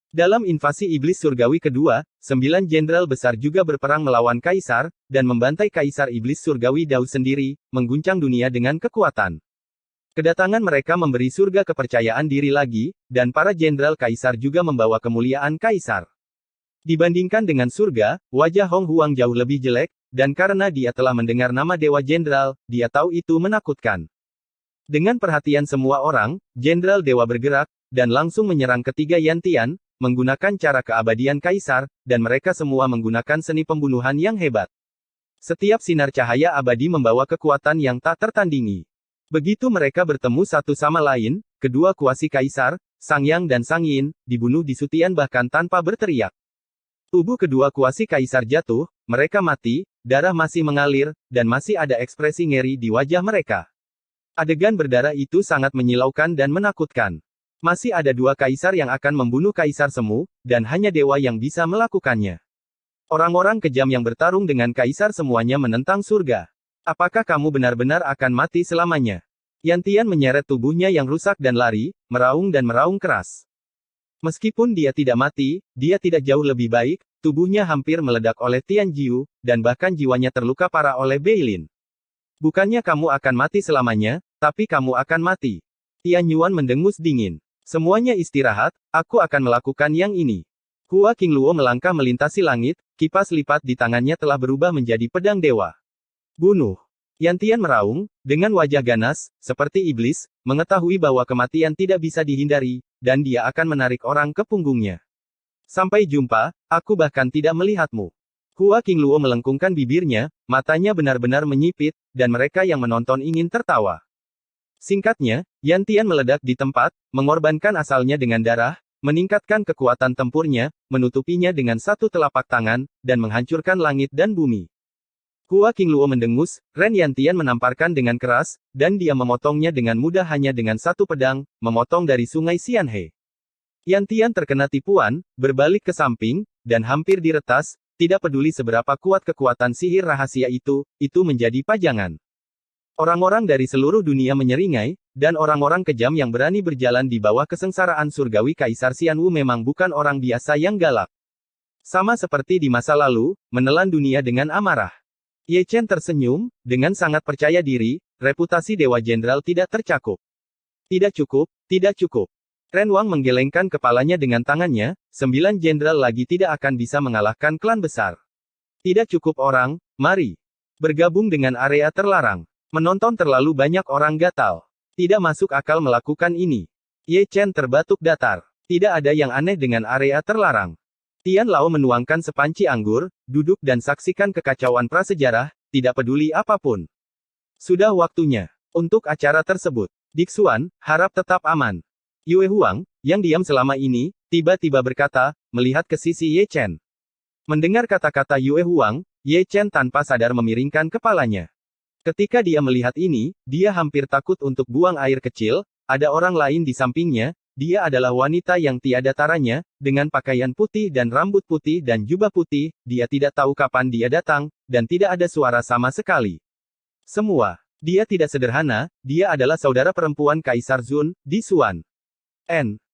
Dalam invasi iblis surgawi kedua, 9 jenderal besar juga berperang melawan Kaisar, dan membantai Kaisar iblis surgawi Dao sendiri, mengguncang dunia dengan kekuatan. Kedatangan mereka memberi surga kepercayaan diri lagi, dan para jenderal Kaisar juga membawa kemuliaan Kaisar. Dibandingkan dengan surga, wajah Hong Huang jauh lebih jelek, dan karena dia telah mendengar nama Dewa Jenderal, dia tahu itu menakutkan. Dengan perhatian semua orang, Jenderal Dewa bergerak, dan langsung menyerang ketiga Yantian, menggunakan cara keabadian Kaisar, dan mereka semua menggunakan seni pembunuhan yang hebat. Setiap sinar cahaya abadi membawa kekuatan yang tak tertandingi. Begitu mereka bertemu satu sama lain, kedua kuasi Kaisar, Sang Yang dan Sang Yin, dibunuh di sutian bahkan tanpa berteriak. Tubuh kedua kuasi Kaisar jatuh, mereka mati, darah masih mengalir, dan masih ada ekspresi ngeri di wajah mereka. Adegan berdarah itu sangat menyilaukan dan menakutkan. Masih ada dua kaisar yang akan membunuh Kaisar Semu, dan hanya dewa yang bisa melakukannya. Orang-orang kejam yang bertarung dengan Kaisar semuanya menentang surga. Apakah kamu benar-benar akan mati selamanya? Yantian menyeret tubuhnya yang rusak dan lari, meraung keras. Meskipun dia tidak mati, dia tidak jauh lebih baik, tubuhnya hampir meledak oleh Tian Jiu, dan bahkan jiwanya terluka parah oleh Beilin. Bukannya kamu akan mati selamanya, tapi kamu akan mati. Tian Yuan mendengus dingin. Semuanya istirahat, aku akan melakukan yang ini. Hua Qingluo melangkah melintasi langit, kipas lipat di tangannya telah berubah menjadi pedang dewa. Bunuh. Yantian meraung, dengan wajah ganas, seperti iblis, mengetahui bahwa kematian tidak bisa dihindari, dan dia akan menarik orang ke punggungnya. Sampai jumpa, aku bahkan tidak melihatmu. Hua Qingluo melengkungkan bibirnya, matanya benar-benar menyipit, dan mereka yang menonton ingin tertawa. Singkatnya, Yantian meledak di tempat, mengorbankan asalnya dengan darah, meningkatkan kekuatan tempurnya, menutupinya dengan satu telapak tangan, dan menghancurkan langit dan bumi. Hua Qingluo mendengus, Ren Yantian menamparkan dengan keras, dan dia memotongnya dengan mudah hanya dengan satu pedang, memotong dari sungai Xianhe. Yantian terkena tipuan, berbalik ke samping, dan hampir diretas, tidak peduli seberapa kuat kekuatan sihir rahasia itu menjadi pajangan. Orang-orang dari seluruh dunia menyeringai, dan orang-orang kejam yang berani berjalan di bawah kesengsaraan surgawi Kaisar Xianwu memang bukan orang biasa yang galak. Sama seperti di masa lalu, menelan dunia dengan amarah. Ye Chen tersenyum, dengan sangat percaya diri, reputasi Dewa Jenderal tidak tercakup. Tidak cukup, tidak cukup. Ren Wang menggelengkan kepalanya dengan tangannya, 9 jenderal lagi tidak akan bisa mengalahkan klan besar. Tidak cukup orang, mari. Bergabung dengan area terlarang. Menonton terlalu banyak orang gatal. Tidak masuk akal melakukan ini. Ye Chen terbatuk datar. Tidak ada yang aneh dengan area terlarang. Tian Lao menuangkan sepanci anggur, duduk dan saksikan kekacauan prasejarah, tidak peduli apapun. Sudah waktunya. Untuk acara tersebut, Dixuan, harap tetap aman. Yue Huang, yang diam selama ini, tiba-tiba berkata, melihat ke sisi Ye Chen. Mendengar kata-kata Yue Huang, Ye Chen tanpa sadar memiringkan kepalanya. Ketika dia melihat ini, dia hampir takut untuk buang air kecil, ada orang lain di sampingnya, dia adalah wanita yang tiada taranya, dengan pakaian putih dan rambut putih dan jubah putih, dia tidak tahu kapan dia datang, dan tidak ada suara sama sekali. Semua. Dia tidak sederhana, dia adalah saudara perempuan Kaisar Zun, Di Xuan.